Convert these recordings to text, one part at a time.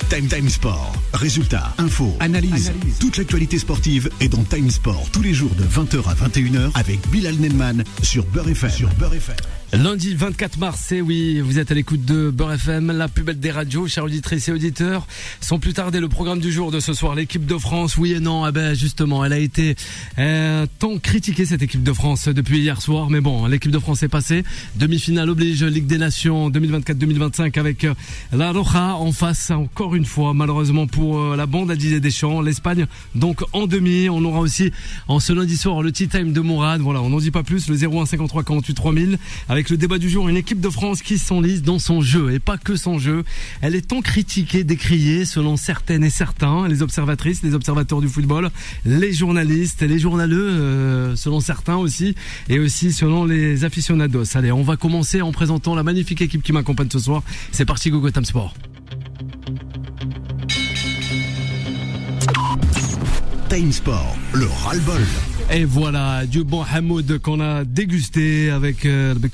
Time Sport. Résultats, infos, analyse. Toute l'actualité sportive est dans Time Sport tous les jours de 20h à 21h avec Bilal Nelman sur Beurre FM. Lundi 24 mars, et oui, vous êtes à l'écoute de Beurre FM, la plus belle des radios, chers auditrices et auditeurs. Sans plus tarder, le programme du jour de ce soir, l'équipe de France, oui et non, justement, elle a été tant critiquée, cette équipe de France, depuis hier soir, mais bon, l'équipe de France est passée. Demi-finale oblige, Ligue des Nations 2024-2025 avec la Roja en face, encore une fois, malheureusement pour la bande à Didier Deschamps, l'Espagne, donc en demi. On aura aussi, en ce lundi soir, le tea time de Mourad, voilà, on n'en dit pas plus, le 01 53 48 3000, avec le débat du jour, une équipe de France qui s'enlise dans son jeu, et pas que son jeu. Elle est tant critiquée, décriée, selon certaines et certains, les observatrices, les observateurs du football, les journalistes, les journaleux, selon certains aussi, et aussi selon les aficionados. Allez, on va commencer en présentant la magnifique équipe qui m'accompagne ce soir. C'est parti, Gogo Time Sport. Time Sport, le ras-le-bol. Et voilà, du bon Hamoud qu'on a dégusté avec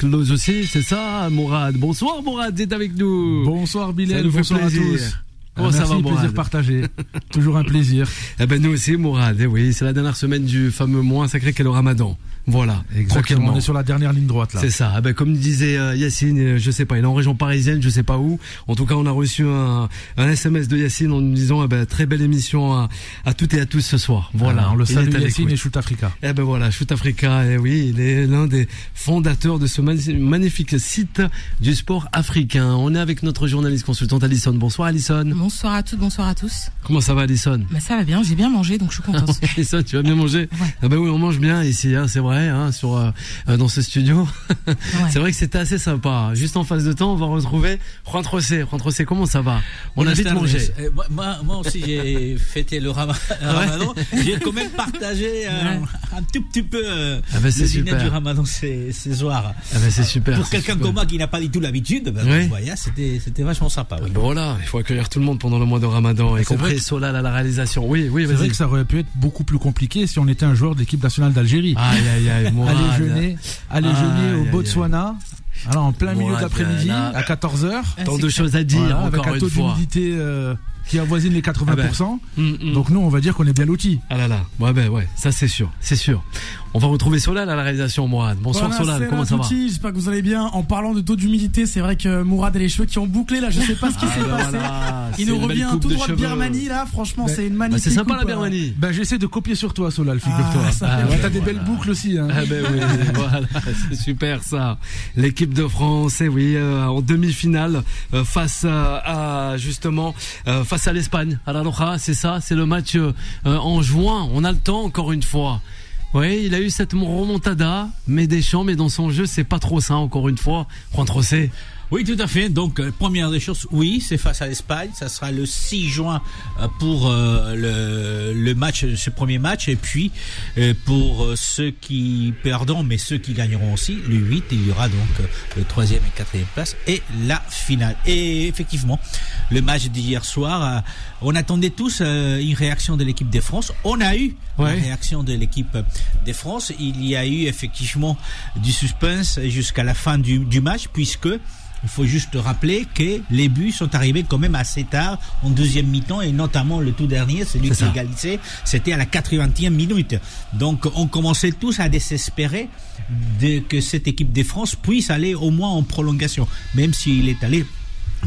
l'ose aussi, c'est ça, Mourad. Bonsoir Mourad, c'est avec nous. Bonsoir Bilal, bonsoir à tous. Comment ça va, Mourad? Plaisir partagé. Toujours un plaisir. Eh ben nous aussi, Mourad. Eh oui, c'est la dernière semaine du fameux mois sacré qu'est le Ramadan. Voilà, exactement. On est sur la dernière ligne droite là. C'est ça. Eh ben comme disait Yacine, je sais pas, il est en région parisienne, je sais pas où. En tout cas, on a reçu un SMS de Yacine en nous disant très belle émission à toutes et à tous ce soir. Voilà. On le salue, Yacine et Shoot Africa. Eh ben voilà, Shoot Africa. Eh oui, il est l'un des fondateurs de ce magnifique site du sport africain. On est avec notre journaliste consultante Alison. Bonsoir Alison. Bonsoir à toutes, bonsoir à tous. Comment ça va Alison? Bah ça va bien, j'ai bien mangé donc je suis contente. Alison, tu vas bien manger? Ouais. Ah bah oui, on mange bien ici, hein, c'est vrai. Dans ce studio. Ouais. C'est vrai que c'était assez sympa. Juste en face de temps, on va retrouver Juan José. Juan José, comment ça va? On a vite mangé. Moi aussi, j'ai fêté le Ramadan. J'ai quand même partagé un tout petit peu le dîner du Ramadan ces soirs. Ah bah c'est super. Pour quelqu'un comme moi qui n'a pas du tout l'habitude, c'était vachement sympa. Oui. Voilà, il faut accueillir tout le monde pendant le mois de Ramadan, y compris Solal à la réalisation. Oui, c'est vrai que ça aurait pu être beaucoup plus compliqué si on était un joueur d'équipe nationale d'Algérie. Aïe, aller jeûner au Botswana. Alors en plein milieu d'après-midi à 14h. Tant de choses à dire, voilà, encore avec un taux d'humidité qui avoisine les 80%. Donc nous, on va dire qu'on est bien lotis. Ah là là, ouais, ça c'est sûr. On va retrouver Solal à la réalisation, Mourad. Bonsoir Solal, comment ça va? J'espère que vous allez bien. En parlant de taux d'humidité, c'est vrai que Mourad a les cheveux qui ont bouclé là, je sais pas ce qui s'est passé. Voilà, il nous revient tout droit de Birmanie là, franchement c'est une magnifique c'est sympa coupe, la Birmanie. J'essaie de copier sur toi Solal, figure-toi. T'as des belles boucles aussi. Hein. Oui, voilà, c'est super ça. L'équipe de France, en demi-finale face à l'Espagne, à la Roja, c'est ça, c'est le match en juin. On a le temps encore une fois. Oui, il a eu cette remontada, mais Deschamps, mais dans son jeu, c'est pas trop ça, encore une fois. Juan José. Oui, tout à fait. Donc, première des choses, oui, c'est face à l'Espagne. Ça sera le 6 juin pour le match, ce premier match. Et puis, pour ceux qui perdront, mais ceux qui gagneront aussi, le 8, il y aura donc le 3e et 4e place et la finale. Et effectivement, le match d'hier soir, on attendait tous une réaction de l'équipe de France. On a eu la réaction de l'équipe de France. Il y a eu effectivement du suspense jusqu'à la fin du match, puisque il faut juste rappeler que les buts sont arrivés quand même assez tard en deuxième mi-temps, et notamment le tout dernier, celui qui égalisait, c'était à la 80e minute. Donc on commençait tous à désespérer que cette équipe de France puisse aller au moins en prolongation, même s'il est allé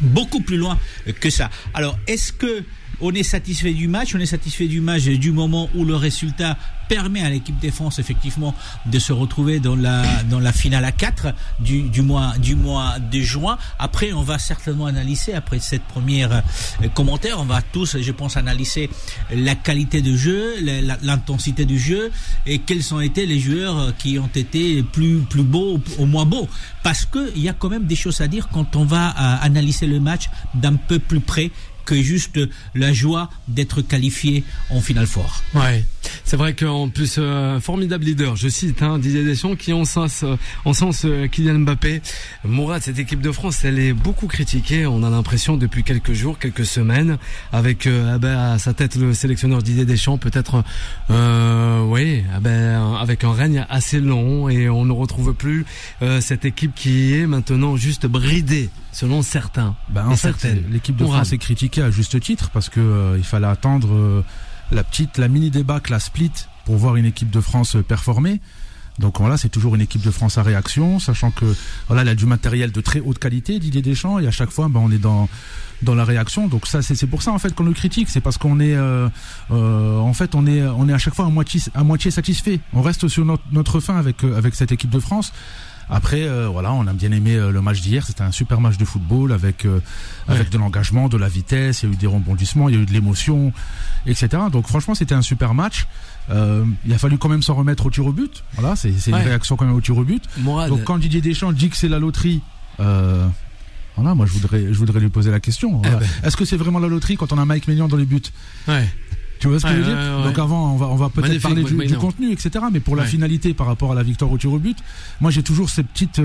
beaucoup plus loin que ça. Alors, est-ce que on est satisfait du match? On est satisfait du match du moment où le résultat permet à l'équipe de France effectivement de se retrouver dans la finale à 4 du mois de juin. Après, on va certainement analyser, après cette première commentaire, on va tous, je pense, analyser la qualité de jeu, l'intensité du jeu, et quels ont été les joueurs qui ont été plus beaux ou moins beaux. Parce que il y a quand même des choses à dire quand on va analyser le match d'un peu plus près que juste la joie d'être qualifié en Final Four. Ouais. C'est vrai qu'en plus, formidable leader, je cite Didier Deschamps, qui en sens Kylian Mbappé. Mourad, cette équipe de France, elle est beaucoup critiquée. On a l'impression depuis quelques jours, quelques semaines, avec à sa tête le sélectionneur Didier Deschamps, peut-être avec un règne assez long, et on ne retrouve plus cette équipe qui est maintenant juste bridée, selon certains. En fait, l'équipe de France est critiquée à juste titre parce que il fallait attendre la mini débâcle, la split, pour voir une équipe de France performer. Donc voilà, c'est toujours une équipe de France à réaction, sachant que voilà, elle a du matériel de très haute qualité, Didier Deschamps, et à chaque fois, on est dans la réaction. Donc ça, c'est pour ça en fait qu'on le critique, c'est parce qu'on est on est à chaque fois à moitié satisfait. On reste sur notre fin avec cette équipe de France. Après, on a bien aimé le match d'hier. C'était un super match de football avec de l'engagement, de la vitesse. Il y a eu des rebondissements, il y a eu de l'émotion, etc. Donc franchement, c'était un super match. Il a fallu quand même s'en remettre au tir au but. Voilà, c'est une réaction quand même au tir au but. Mourad. Donc quand Didier Deschamps dit que c'est la loterie, moi je voudrais lui poser la question. Voilà. Est-ce que c'est vraiment la loterie quand on a Mike Maignan dans les buts? Tu vois ce que je veux dire? Donc avant, on va peut-être parler du contenu, etc. Mais pour la finalité par rapport à la victoire au tir au but, moi j'ai toujours ces petites...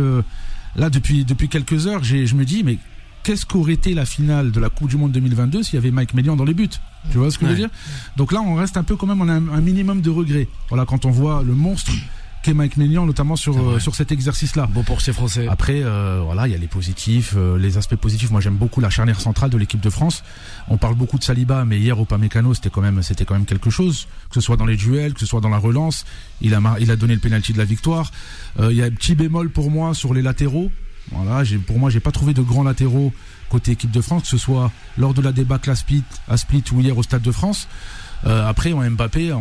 là, depuis quelques heures, je me dis, mais qu'est-ce qu'aurait été la finale de la Coupe du Monde 2022 s'il y avait Mike Maignan dans les buts? Tu vois ce que je veux dire? Donc là, on reste un peu quand même, on a un minimum de regret. Voilà, quand on voit le monstre qu'est Mike Maignan, notamment sur cet exercice-là. Bon pour ces Français. Après, il y a les positifs, les aspects positifs. Moi, j'aime beaucoup la charnière centrale de l'équipe de France. On parle beaucoup de Saliba, mais hier, Upamecano, c'était quand même quelque chose. Que ce soit dans les duels, que ce soit dans la relance, il a donné le pénalty de la victoire. Il y a un petit bémol pour moi sur les latéraux. Voilà, pour moi, j'ai pas trouvé de grands latéraux côté équipe de France, que ce soit lors de la débâcle à Split ou hier au Stade de France. Après, Mbappé,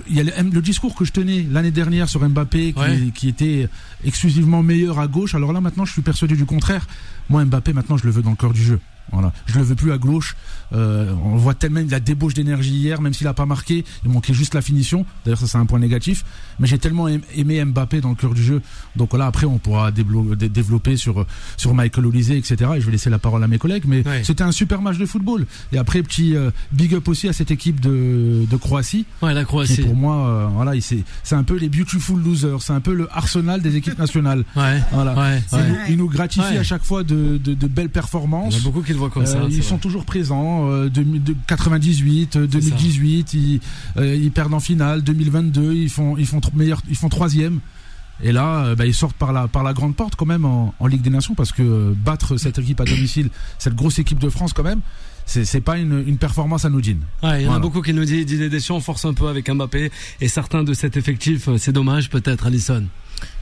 il y a le discours que je tenais l'année dernière sur Mbappé qui était exclusivement meilleur à gauche. Alors là, maintenant, je suis persuadé du contraire. Moi, Mbappé, maintenant, je le veux dans le cœur du jeu. Voilà, je le veux plus à gauche. On voit tellement la débauche d'énergie hier, même s'il a pas marqué, il manquait juste la finition. D'ailleurs, ça c'est un point négatif. Mais j'ai tellement aimé Mbappé dans le cœur du jeu. Donc voilà, après on pourra développer sur Michael Olise, etc. Et je vais laisser la parole à mes collègues. Mais c'était un super match de football. Et après, petit big up aussi à cette équipe de Croatie. Ouais, la Croatie. Qui pour moi, c'est un peu les beautiful losers. C'est un peu le Arsenal des équipes nationales. Ils nous gratifient à chaque fois de belles performances. Il y a beaucoup qui le voient comme ça. Ils sont toujours présents. 98, 2018, ils perdent en finale. 2022, ils font troisième. Et là, ils sortent par la grande porte quand même en Ligue des Nations, parce que battre cette équipe à domicile, cette grosse équipe de France quand même, c'est pas une performance anodine. Il y en a beaucoup qui nous disent Didier Deschamps force un peu avec Mbappé, et certains de cet effectif, c'est dommage peut-être, Alison.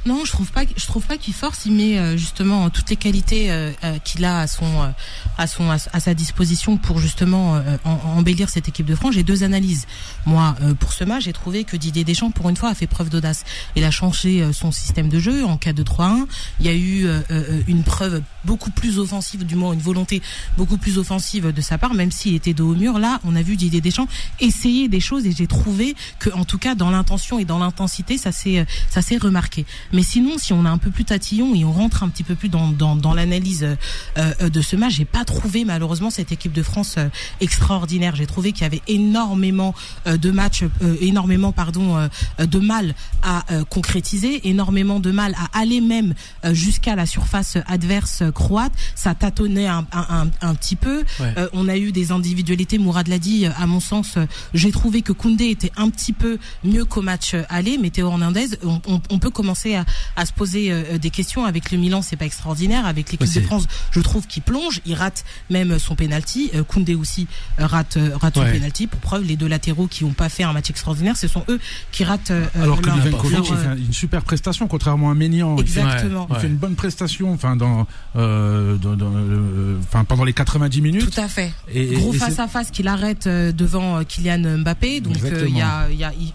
Non, je trouve pas qu'il force. Il met justement toutes les qualités qu'il a à sa disposition pour justement embellir cette équipe de France. J'ai deux analyses. Moi, pour ce match, j'ai trouvé que Didier Deschamps, pour une fois, a fait preuve d'audace. Il a changé son système de jeu en 4-2-3-1. Il y a eu une preuve beaucoup plus offensive, du moins une volonté beaucoup plus offensive de sa part, même s'il était dos au mur. Là, on a vu Didier Deschamps essayer des choses, et j'ai trouvé que, en tout cas, dans l'intention et dans l'intensité, ça s'est remarqué. Mais sinon, si on est un peu plus tatillon et on rentre un petit peu plus dans l'analyse de ce match, j'ai pas trouvé malheureusement cette équipe de France extraordinaire. J'ai trouvé qu'il y avait énormément de mal à concrétiser, énormément de mal à aller même jusqu'à la surface adverse croate. Ça tâtonnait un petit peu. On a eu des individualités, Mourad l'a dit, à mon sens, j'ai trouvé que Koundé était un petit peu mieux qu'au match aller, mais Théo Hernandez, on peut commencer à se poser des questions. Avec le Milan, c'est pas extraordinaire. Avec l'équipe de France, je trouve qu'il plonge, il rate même son penalty. Koundé aussi rate son penalty. Pour preuve, les deux latéraux qui n'ont pas fait un match extrauraire, ce sont eux qui ratent. Alors que Livakovic fait une super prestation, contrairement à Maignan. Exactement. Il fait une bonne prestation, pendant les 90 minutes. Tout à fait. Gros face à face qu'il arrête devant Kylian Mbappé. Donc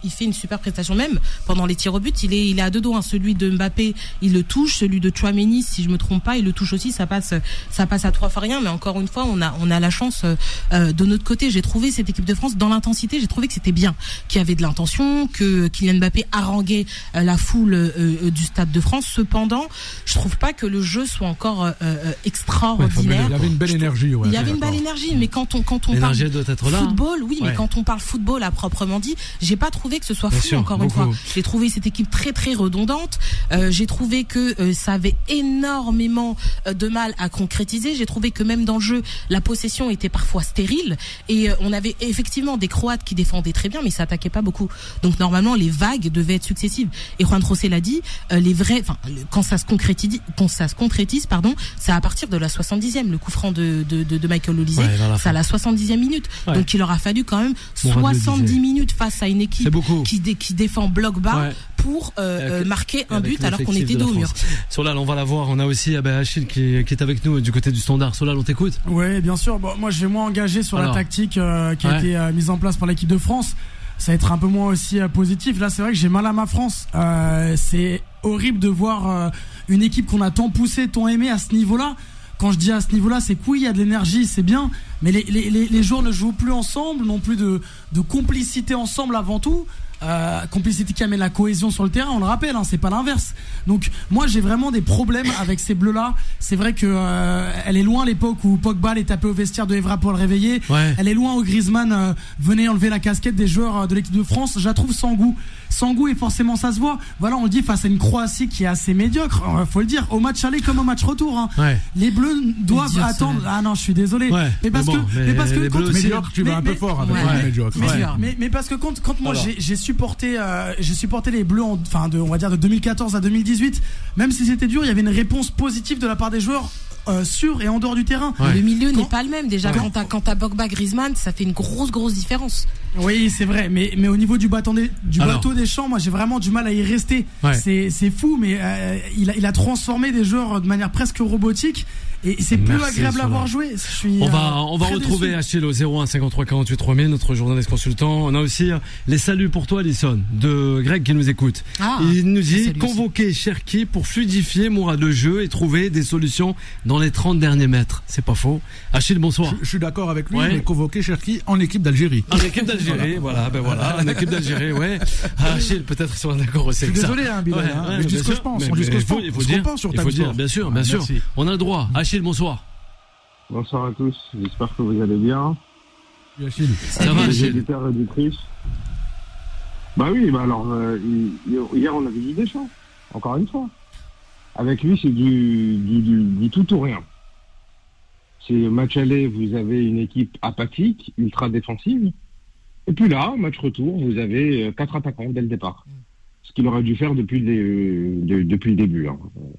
il fait une super prestation. Même pendant les tirs au but, il est à deux doigts. Celui celui de Mbappé, il le touche, celui de Tchouaméni, si je me trompe pas, il le touche aussi, ça passe à 3 fois rien, mais encore une fois, on a la chance de notre côté. J'ai trouvé cette équipe de France dans l'intensité, j'ai trouvé que c'était bien, qu'il y avait de l'intention, que Kylian Mbappé haranguait la foule du Stade de France. Cependant, je trouve pas que le jeu soit encore extraordinaire. Il y avait une belle énergie. Il y avait une belle énergie, mais quand on parle doit être là, football, oui, ouais. mais quand on parle football à proprement dit, j'ai pas trouvé que ce soit Bien fou, sûr, encore beaucoup. une fois. J'ai trouvé cette équipe très très redondante. J'ai trouvé que ça avait énormément de mal à concrétiser. J'ai trouvé que même dans le jeu, la possession était parfois stérile. Et on avait effectivement des Croates qui défendaient très bien, mais ça attaquait pas beaucoup. Donc normalement, les vagues devaient être successives. Et Juan José l'a dit, quand ça se concrétise, c'est à partir de la 70e, le coup franc de Michael Olise, c'est à la 70e minute. Ouais. Donc il aura fallu quand même 70 minutes face à une équipe qui défend bloc bas pour marquer un but alors qu'on était dos au mur. Solal, on va la voir. On a aussi Achille qui est avec nous du côté du Standard. Solal, on t'écoute. Oui, bien sûr. Bon, moi, je vais moins engager sur la tactique qui a été mise en place par l'équipe de France. Ça va être un peu moins aussi positif. Là, c'est vrai que j'ai mal à ma France. C'est horrible de voir une équipe qu'on a tant poussée, tant aimée à ce niveau-là. Quand je dis à ce niveau-là, c'est que oui, il y a de l'énergie, c'est bien, mais les joueurs ne jouent plus ensemble, n'ont plus de complicité ensemble avant tout. Complicité qui amène la cohésion sur le terrain, on le rappelle, c'est pas l'inverse. Donc moi j'ai vraiment des problèmes avec ces bleus là. C'est vrai que elle est loin l'époque où Pogba les tapait au vestiaire de Evra pour le réveiller. Elle est loin où Griezmann venait enlever la casquette des joueurs de l'équipe de France. Je la trouve sans goût et forcément ça se voit. Voilà, on le dit face à une Croatie qui est assez médiocre, faut le dire, au match aller comme au match retour. Les bleus doivent attendre. Ah non, je suis désolé. Mais parce que quand médiocre, tu vas un peu fort avec les médiocres. Mais parce que quand moi j'ai supporté les bleus on va dire de 2014 à 2018, même si c'était dur, il y avait une réponse positive de la part des joueurs sur et en dehors du terrain. Le milieu n'est pas le même déjà. Quand t'as Pogba, Griezmann, ça fait une grosse différence. Oui, c'est vrai, mais au niveau du bateau des champs, moi j'ai vraiment du mal à y rester. C'est fou, mais il a transformé des joueurs de manière presque robotique. Et c'est plus agréable à voir jouer. On va retrouver Achille au 01 53 48 3000, notre journaliste consultant. On a aussi les saluts pour toi, Alison, de Greg qui nous écoute. Il nous dit convoquer Cherki pour fluidifier Mourad le jeu et trouver des solutions dans les 30 derniers mètres. C'est pas faux. Achille, bonsoir. Je suis d'accord avec lui, mais convoquer Cherki en équipe d'Algérie. En équipe d'Algérie, voilà, en équipe d'Algérie, ouais. Achille, peut-être sont d'accord aussi. Je suis désolé, Bilal, mais je dis ce que je pense. Il faut dire, bien sûr. On a le droit. Achille, bonsoir. Bonsoir à tous, j'espère que vous allez bien. Ça va, Achille. Bah oui, alors hier on avait eu Deschamps, encore une fois. Avec lui, c'est du tout ou rien. C'est match aller, vous avez une équipe apathique, ultra défensive. Et puis là, match retour, vous avez 4 attaquants dès le départ. Ce qu'il aurait dû faire depuis le début,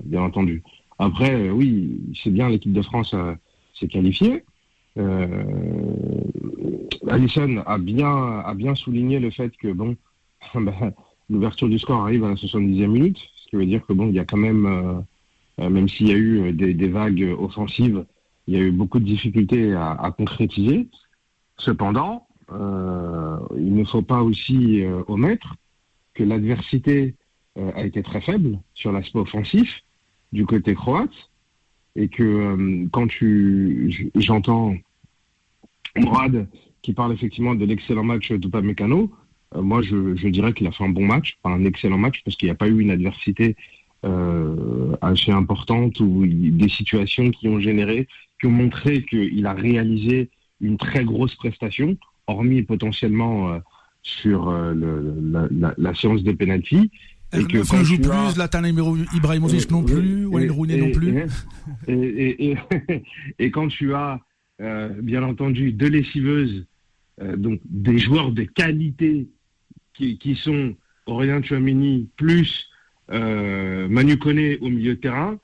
bien entendu. Après, oui, c'est bien, l'équipe de France s'est qualifiée. Alisson a bien souligné le fait que l'ouverture du score arrive à la 70e minute, ce qui veut dire que il y a quand même, même s'il y a eu des vagues offensives, il y a eu beaucoup de difficultés à concrétiser. Cependant, il ne faut pas aussi omettre que l'adversité a été très faible sur l'aspect offensif du côté croate, et que quand j'entends Mourad qui parle effectivement de l'excellent match d'Upamecano, moi je dirais qu'il a fait un bon match, pas un excellent match, parce qu'il n'y a pas eu une adversité assez importante ou des situations qui ont montré qu'il a réalisé une très grosse prestation, hormis potentiellement sur la séance des pénaltys. Et que quand joue plus, Zlatan Ibrahimovic non plus, Wayne Rooney non plus. Et quand tu as, bien entendu, deux lessiveuses, donc des joueurs de qualité qui sont Aurélien Tchouaméni plus Manu Koné au milieu de terrain,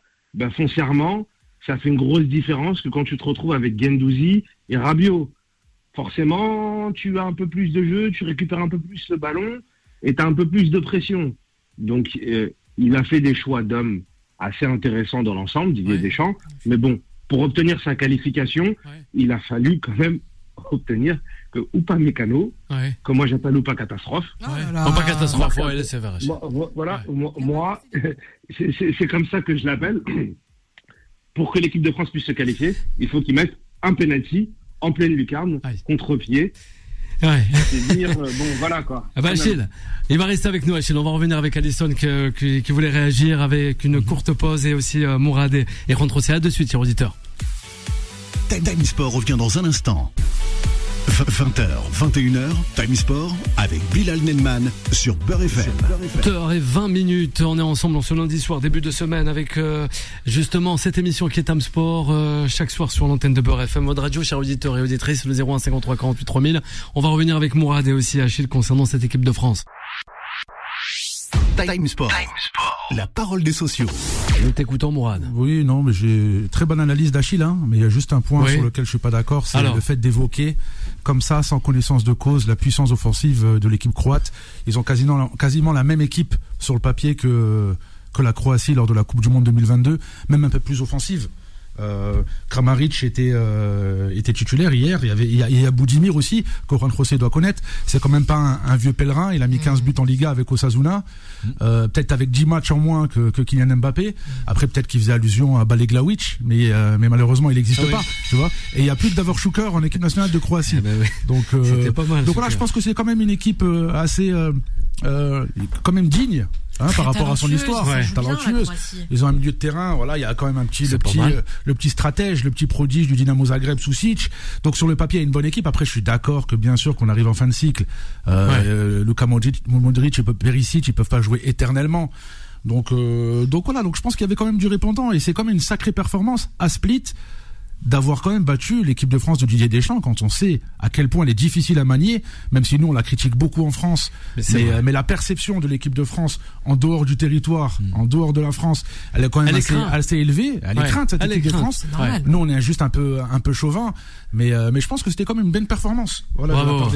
foncièrement, ça fait une grosse différence que quand tu te retrouves avec Guendouzi et Rabiot. Forcément, tu as un peu plus de jeu, tu récupères un peu plus le ballon et tu as un peu plus de pression. Donc, il a fait des choix d'hommes assez intéressants dans l'ensemble, Didier Deschamps. Mais bon, pour obtenir sa qualification, il a fallu quand même obtenir que Upamecano, que moi j'appelle Upa catastrophe. Non, pas catastrophe, c'est vrai. Voilà, moi, c'est comme ça que je l'appelle. Pour que l'équipe de France puisse se qualifier, il faut qu'ils mettent un penalty en pleine lucarne, contre-pied. Ouais. C'est dire, bon, voilà quoi. Achille, il va rester avec nous, Achille. On va revenir avec Alisson qui voulait réagir avec une courte pause et aussi Mourad et Juan-José. À de suite, chers auditeurs. Time Sport revient dans un instant. 20h, 21h, Time Sport avec Bilal Nelman sur Beurre FM. 20h20, on est ensemble en ce lundi soir, début de semaine, avec justement cette émission qui est Time Sport, chaque soir sur l'antenne de Beurre FM, mode radio, chers auditeurs et auditrices, le 01 53 48 3000. On va revenir avec Mourad et aussi Achille concernant cette équipe de France. Time Sport, la parole des sociaux. Nous t'écoutons, Mourad. Oui, non, mais j'ai très bonne analyse d'Achille, mais il y a juste un point sur lequel je suis pas d'accord, c'est le fait d'évoquer comme ça, sans connaissance de cause, la puissance offensive de l'équipe croate. Ils ont quasiment la même équipe sur le papier que la Croatie lors de la Coupe du Monde 2022, même un peu plus offensive. Kramaric était titulaire hier. Il y a Budimir aussi, que Juan José doit connaître. C'est quand même pas un vieux pèlerin. Il a mis 15 buts en Liga avec Osasuna. Peut-être avec 10 matchs en moins que Kylian Mbappé. Après, peut-être qu'il faisait allusion à Baleglaovic, mais malheureusement, il n'existe pas. Tu vois. Et il y a plus que Davor Šuker en équipe nationale de Croatie. Donc, c'était pas mal. Donc voilà, je pense que c'est quand même une équipe assez quand même digne. Par rapport à son histoire, talentueuse. Ils ont un milieu de terrain, voilà, il y a quand même le petit stratège, le petit prodige du Dinamo Zagreb, Sušić. Donc sur le papier, il y a une bonne équipe. Après, je suis d'accord que bien sûr qu'on arrive en fin de cycle. Luka Modric et Perisic, ils peuvent pas jouer éternellement. Donc voilà, donc je pense qu'il y avait quand même du répondant et c'est quand même une sacrée performance à Split d'avoir quand même battu l'équipe de France de Didier Deschamps quand on sait à quel point elle est difficile à manier, même si nous on la critique beaucoup en France, mais la perception de l'équipe de France en dehors du territoire, en dehors de la France, elle est quand même assez élevée, elle est crainte cette équipe de France. Nous on est juste un peu chauvin, mais je pense que c'était quand même une belle performance. Voilà, bravo.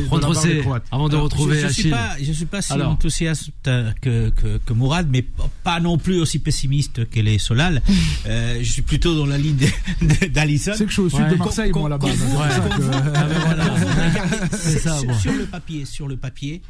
Avant de retrouver Achille. Je suis pas si enthousiaste que Mourad, mais pas non plus aussi pessimiste que les Solal. Je suis plutôt dans la ligne d'Alisson. C'est que je suis au sud de Marseille, moi, là-bas. Sur le papier,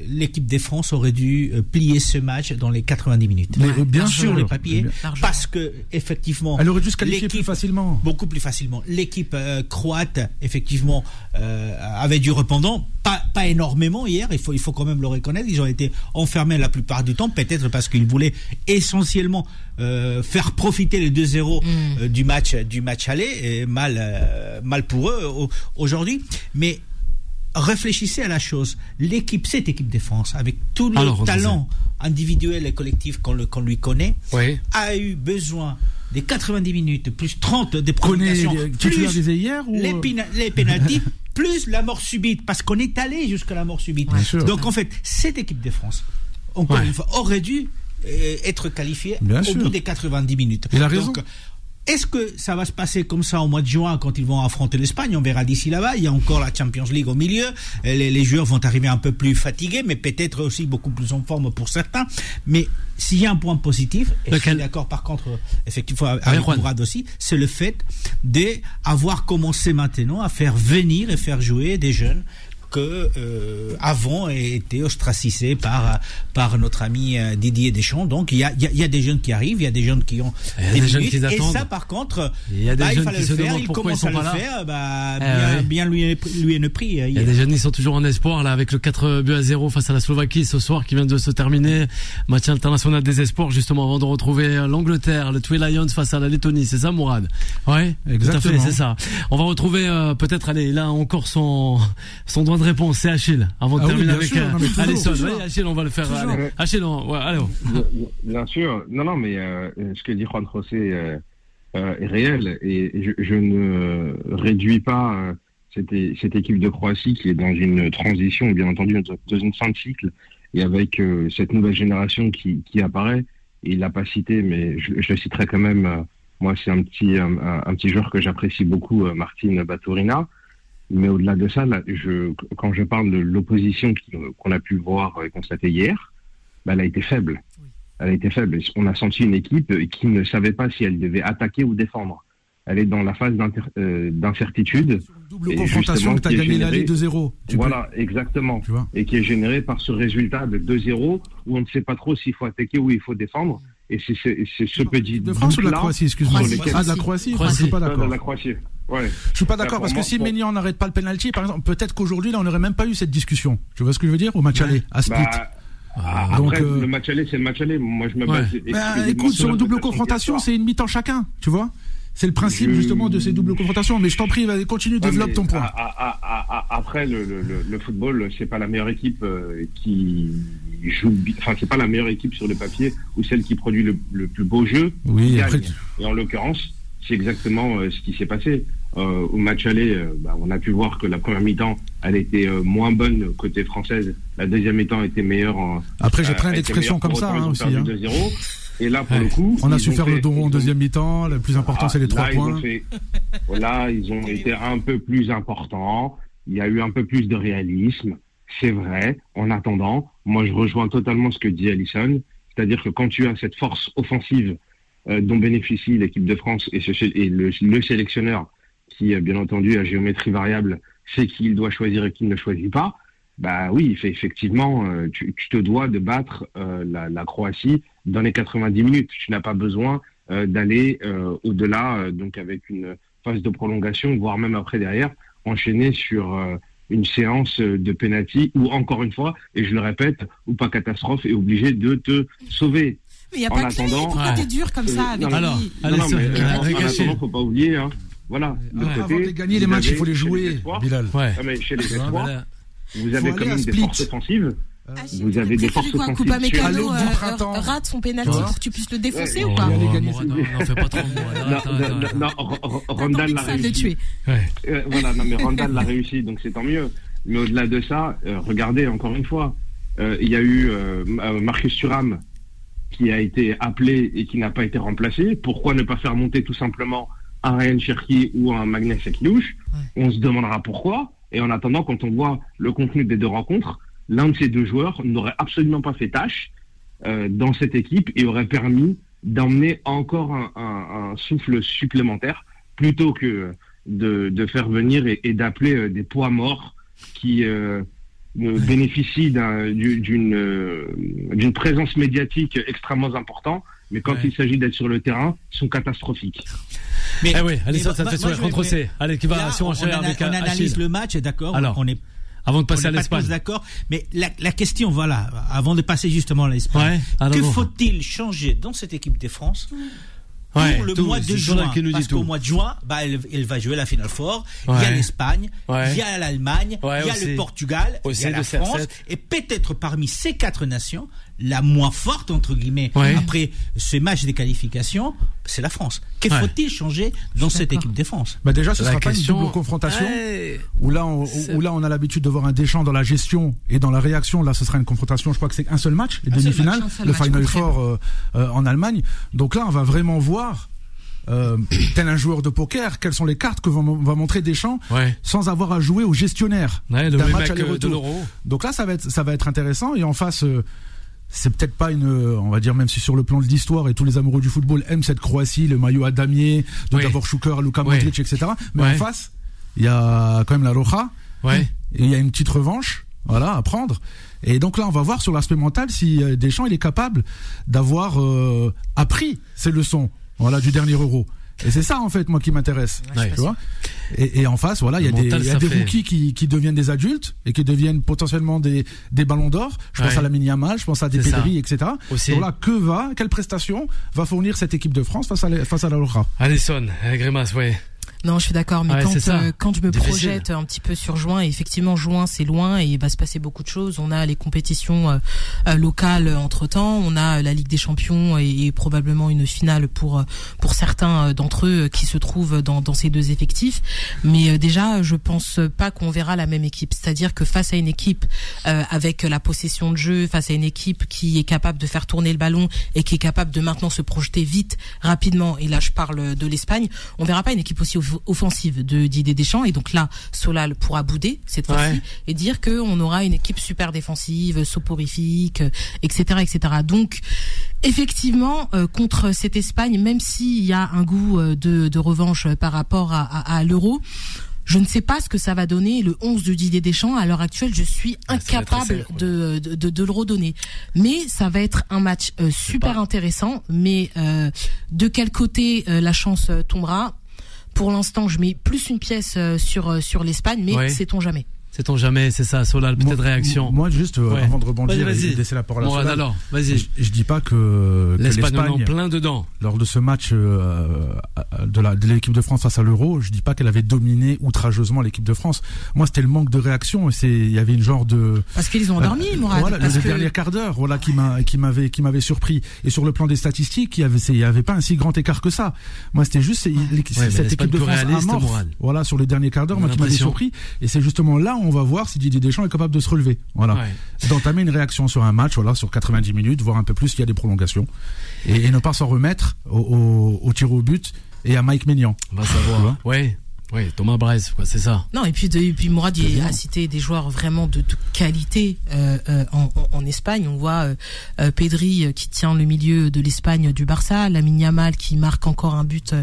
l'équipe de France aurait dû plier ce match dans les 90 minutes. Bien sûr, sur le papier, parce que effectivement, elle aurait dû se qualifier plus facilement. Beaucoup plus facilement. L'équipe croate, effectivement, avait du répondant, pas énormément hier. Il faut quand même le reconnaître. Ils ont été enfermés la plupart du temps, peut-être parce qu'ils voulaient essentiellement faire profiter les 2-0 du match aller, et mal pour eux aujourd'hui. Mais réfléchissez à la chose. Cette équipe de France, avec tout le talent individuel et collectif qu'on lui connaît, a eu besoin des 90 minutes, plus 30 des prolongations, plus hier, ou les pénaltys, plus la mort subite, parce qu'on est allé jusqu'à la mort subite. Donc en fait, cette équipe de France, encore une fois, aurait dû être qualifiée au bout des 90 minutes. Il a raison. Donc, est-ce que ça va se passer comme ça au mois de juin quand ils vont affronter l'Espagne? On verra d'ici là-bas. Il y a encore la Champions League au milieu. Les joueurs vont arriver un peu plus fatigués, mais peut-être aussi beaucoup plus en forme pour certains. Mais s'il y a un point positif, et je suis d'accord par contre, effectivement, avec Mourad aussi, c'est le fait d'avoir commencé maintenant à faire venir et faire jouer des jeunes que avant été ostracisés par notre ami Didier Deschamps. Donc il y a des jeunes qui arrivent, il y a des jeunes qui ont des minutes, et ça par contre il fallait le faire, il commence à le faire, bien lui est le prix. Il y a des jeunes qui sont toujours en espoir là, avec le 4-0 face à la Slovaquie ce soir qui vient de se terminer, match international des espoirs justement avant de retrouver l'Angleterre, le Three Lions face à la Lettonie, c'est ça Mourad? Ouais, exactement. Tout à fait, c'est ça. On va retrouver peut-être, allez, là encore son droit de réponse, c'est Achille. Avant de terminer avec Alisson. Oui, Achille, on va le faire. Allez. Achille, allez. Bien sûr. Non, mais ce que dit Juan José est réel. Et je ne réduis pas cette équipe de Croatie qui est dans une transition, bien entendu, dans une fin de cycle. Et avec cette nouvelle génération qui apparaît, et il l'a pas cité, mais je le citerai quand même. Moi, c'est un petit joueur que j'apprécie beaucoup, Martin Baturina. Mais au-delà de ça, là, quand je parle de l'opposition qu'on a pu voir et constater hier, elle a été faible. Elle a été faible. On a senti une équipe qui ne savait pas si elle devait attaquer ou défendre. elle est dans la phase d'incertitude. Double confrontation que tu as gagné l'aller 2-0. Voilà, exactement. Tu vois. Et qui est générée par ce résultat de 2-0 où on ne sait pas trop s'il faut attaquer ou il faut défendre. Et c'est ce petit de France ou de la Croatie, excuse-moi. De la Croatie. Je suis pas d'accord. De la Croatie. Ouais. Je suis pas d'accord parce que si Maignan n'arrête pas le penalty, par exemple, peut-être qu'aujourd'hui là on n'aurait même pas eu cette discussion. Tu vois ce que je veux dire au match aller à Split. Après, le match aller, c'est le match aller. Moi, je me base. Écoute, sur une double confrontation, c'est une mi-temps chacun, tu vois. C'est le principe justement de ces doubles confrontations. Mais je t'en prie, continue, développe ton point. Après, le football, c'est pas la meilleure équipe qui joue. Enfin, c'est pas la meilleure équipe sur le papier ou celle qui produit le plus beau jeu. Oui. Après, et en l'occurrence, c'est exactement ce qui s'est passé. Au match aller, on a pu voir que la première mi-temps, elle était moins bonne côté française. La deuxième mi-temps était meilleure. Après, j'ai plein d'expressions comme ça aussi. 2-0. Et là, pour le coup, on a su faire le dos rond en deuxième mi-temps. Le plus important, c'est les 3 points. Ils ont été un peu plus importants. Il y a eu un peu plus de réalisme. C'est vrai. En attendant, moi, je rejoins totalement ce que dit Alisson. C'est-à-dire que quand tu as cette force offensive dont bénéficie l'équipe de France et le sélectionneur qui, bien entendu, à géométrie variable, sait qui il doit choisir et qui ne le choisit pas, bah oui, effectivement, tu te dois de battre la Croatie dans les 90 minutes. Tu n'as pas besoin d'aller au-delà, donc avec une phase de prolongation, voire même après derrière, enchaîner sur une séance de penalty où, encore une fois, et je le répète, ou pas catastrophe, est obligé de te sauver. Mais il n'y a pas que lui, pourquoi t'es dur comme ça avec lui? En attendant, faut pas oublier, voilà. Avant de gagner les matchs, il faut les jouer, Bilal. Mais chez les espoirs, vous avez quand même des forces offensives. Vous avez des forces offensives. Kuba Mécano rate son pénalty pour que tu puisses le défoncer ou pas? Non, fais pas trop. Non, Randall l'a réussi. Mais Randall l'a réussi, donc c'est tant mieux. Mais au-delà de ça, regardez encore une fois, il y a eu Marcus Thuram qui a été appelé et qui n'a pas été remplacé. Pourquoi ne pas faire monter tout simplement un Ryan Cherki ou un Magnus Eknouch? On se demandera pourquoi. Et en attendant, quand on voit le contenu des deux rencontres, l'un de ces deux joueurs n'aurait absolument pas fait tâche dans cette équipe et aurait permis d'emmener encore un souffle supplémentaire plutôt que de faire venir et d'appeler des poids morts qui bénéficient d'une présence médiatique extrêmement importante, mais quand il s'agit d'être sur le terrain, sont catastrophiques. Mais allez, ça te fait sourire contre C. Allez, qui va surenchère avec Achille. On analyse le match, d'accord. Alors, avant de passer à l'Espagne. D'accord. Mais la question, voilà, avant de passer justement à l'Espagne, que faut-il changer dans cette équipe de France pour le mois de juin? Parce qu'au mois de juin, elle va jouer la Final Four. Il y a l'Espagne, il y a l'Allemagne, il y a le Portugal, il y a la France. Et peut-être parmi ces 4 nations, la moins forte, entre guillemets, après ce match des qualifications, c'est la France. Que faut-il changer dans cette équipe de France? Déjà, ce sera pas une double confrontation où là, on a l'habitude de voir un Deschamps dans la gestion et dans la réaction. Là, ce sera une confrontation. Je crois que c'est un seul match, les demi-finales, le Final Four en Allemagne. Donc là, on va vraiment voir. Tel un joueur de poker, quelles sont les cartes que va montrer Deschamps sans avoir à jouer au gestionnaire d'un match aller-retour. Donc là, ça va être intéressant. Et en face, c'est peut-être pas on va dire, même si sur le plan de l'histoire et tous les amoureux du football aiment cette Croatie, le maillot à damier, de Davor Šuker, Luka Modric, etc. Mais en face, il y a quand même la Roja, et il y a une petite revanche, à prendre. Et donc là, on va voir sur l'aspect mental si Deschamps il est capable d'avoir appris ces leçons, du dernier Euro. Et c'est ça en fait moi qui m'intéresse, tu vois. Et en face, il y a des rookies qui deviennent des adultes et qui deviennent potentiellement des ballons d'or. Je pense à Lamine Yamal, je pense à des Pedri, etc. Donc là, quelle prestation va fournir cette équipe de France face à la Roja? Alisson, Grimace, Non, je suis d'accord, mais quand je me projette un petit peu sur juin, et effectivement juin c'est loin et il va se passer beaucoup de choses. On a les compétitions locales entre-temps, on a la Ligue des Champions et probablement une finale pour certains d'entre eux qui se trouvent dans ces deux effectifs. Mais déjà, je pense pas qu'on verra la même équipe. C'est-à-dire que face à une équipe avec la possession de jeu, face à une équipe qui est capable de faire tourner le ballon et qui est capable de maintenant se projeter vite, rapidement, et là je parle de l'Espagne, on verra pas une équipe aussi offensive de Didier Deschamps, et donc là Solal pourra bouder cette fois-ci et dire que on aura une équipe super défensive, soporifique, etc. Donc effectivement, contre cette Espagne, même s'il y a un goût de revanche par rapport à l'Euro, je ne sais pas ce que ça va donner le 11 de Didier Deschamps. À l'heure actuelle, je suis incapable de le redonner. Mais ça va être un match super intéressant. Mais de quel côté la chance tombera? Pour l'instant, je mets plus une pièce sur l'Espagne, mais sait-on jamais. Sait-on jamais, c'est ça, Solal, peut-être réaction. Moi, juste avant de rebondir et de laisser la parole à Solal, alors, vas-y. Je dis pas que l'Espagne en plein dedans. Lors de ce match de l'équipe de France face à l'Euro, je dis pas qu'elle avait dominé outrageusement l'équipe de France. Moi, c'était le manque de réaction. Il y avait une genre de... Parce qu'ils ont endormi, Mourad. Voilà, le dernier quart d'heure, qui m'avait surpris. Et sur le plan des statistiques, il y avait pas un si grand écart que ça. Moi, c'était juste cette équipe de France amorphe. Voilà, sur les derniers quarts d'heure, moi, qui m'avait surpris. Et c'est justement là on va voir si Didier Deschamps est capable de se relever. Voilà. D'entamer une réaction sur un match, sur 90 minutes, voire un peu plus s'il y a des prolongations. Et ne pas s'en remettre au tir au but et à Mike Maignan. On va savoir. Oui, Thomas Brez, quoi, c'est ça. Non, et puis Mourad a cité des joueurs vraiment de qualité en Espagne. On voit Pedri qui tient le milieu de l'Espagne du Barça, Lamine Yamal qui marque encore un but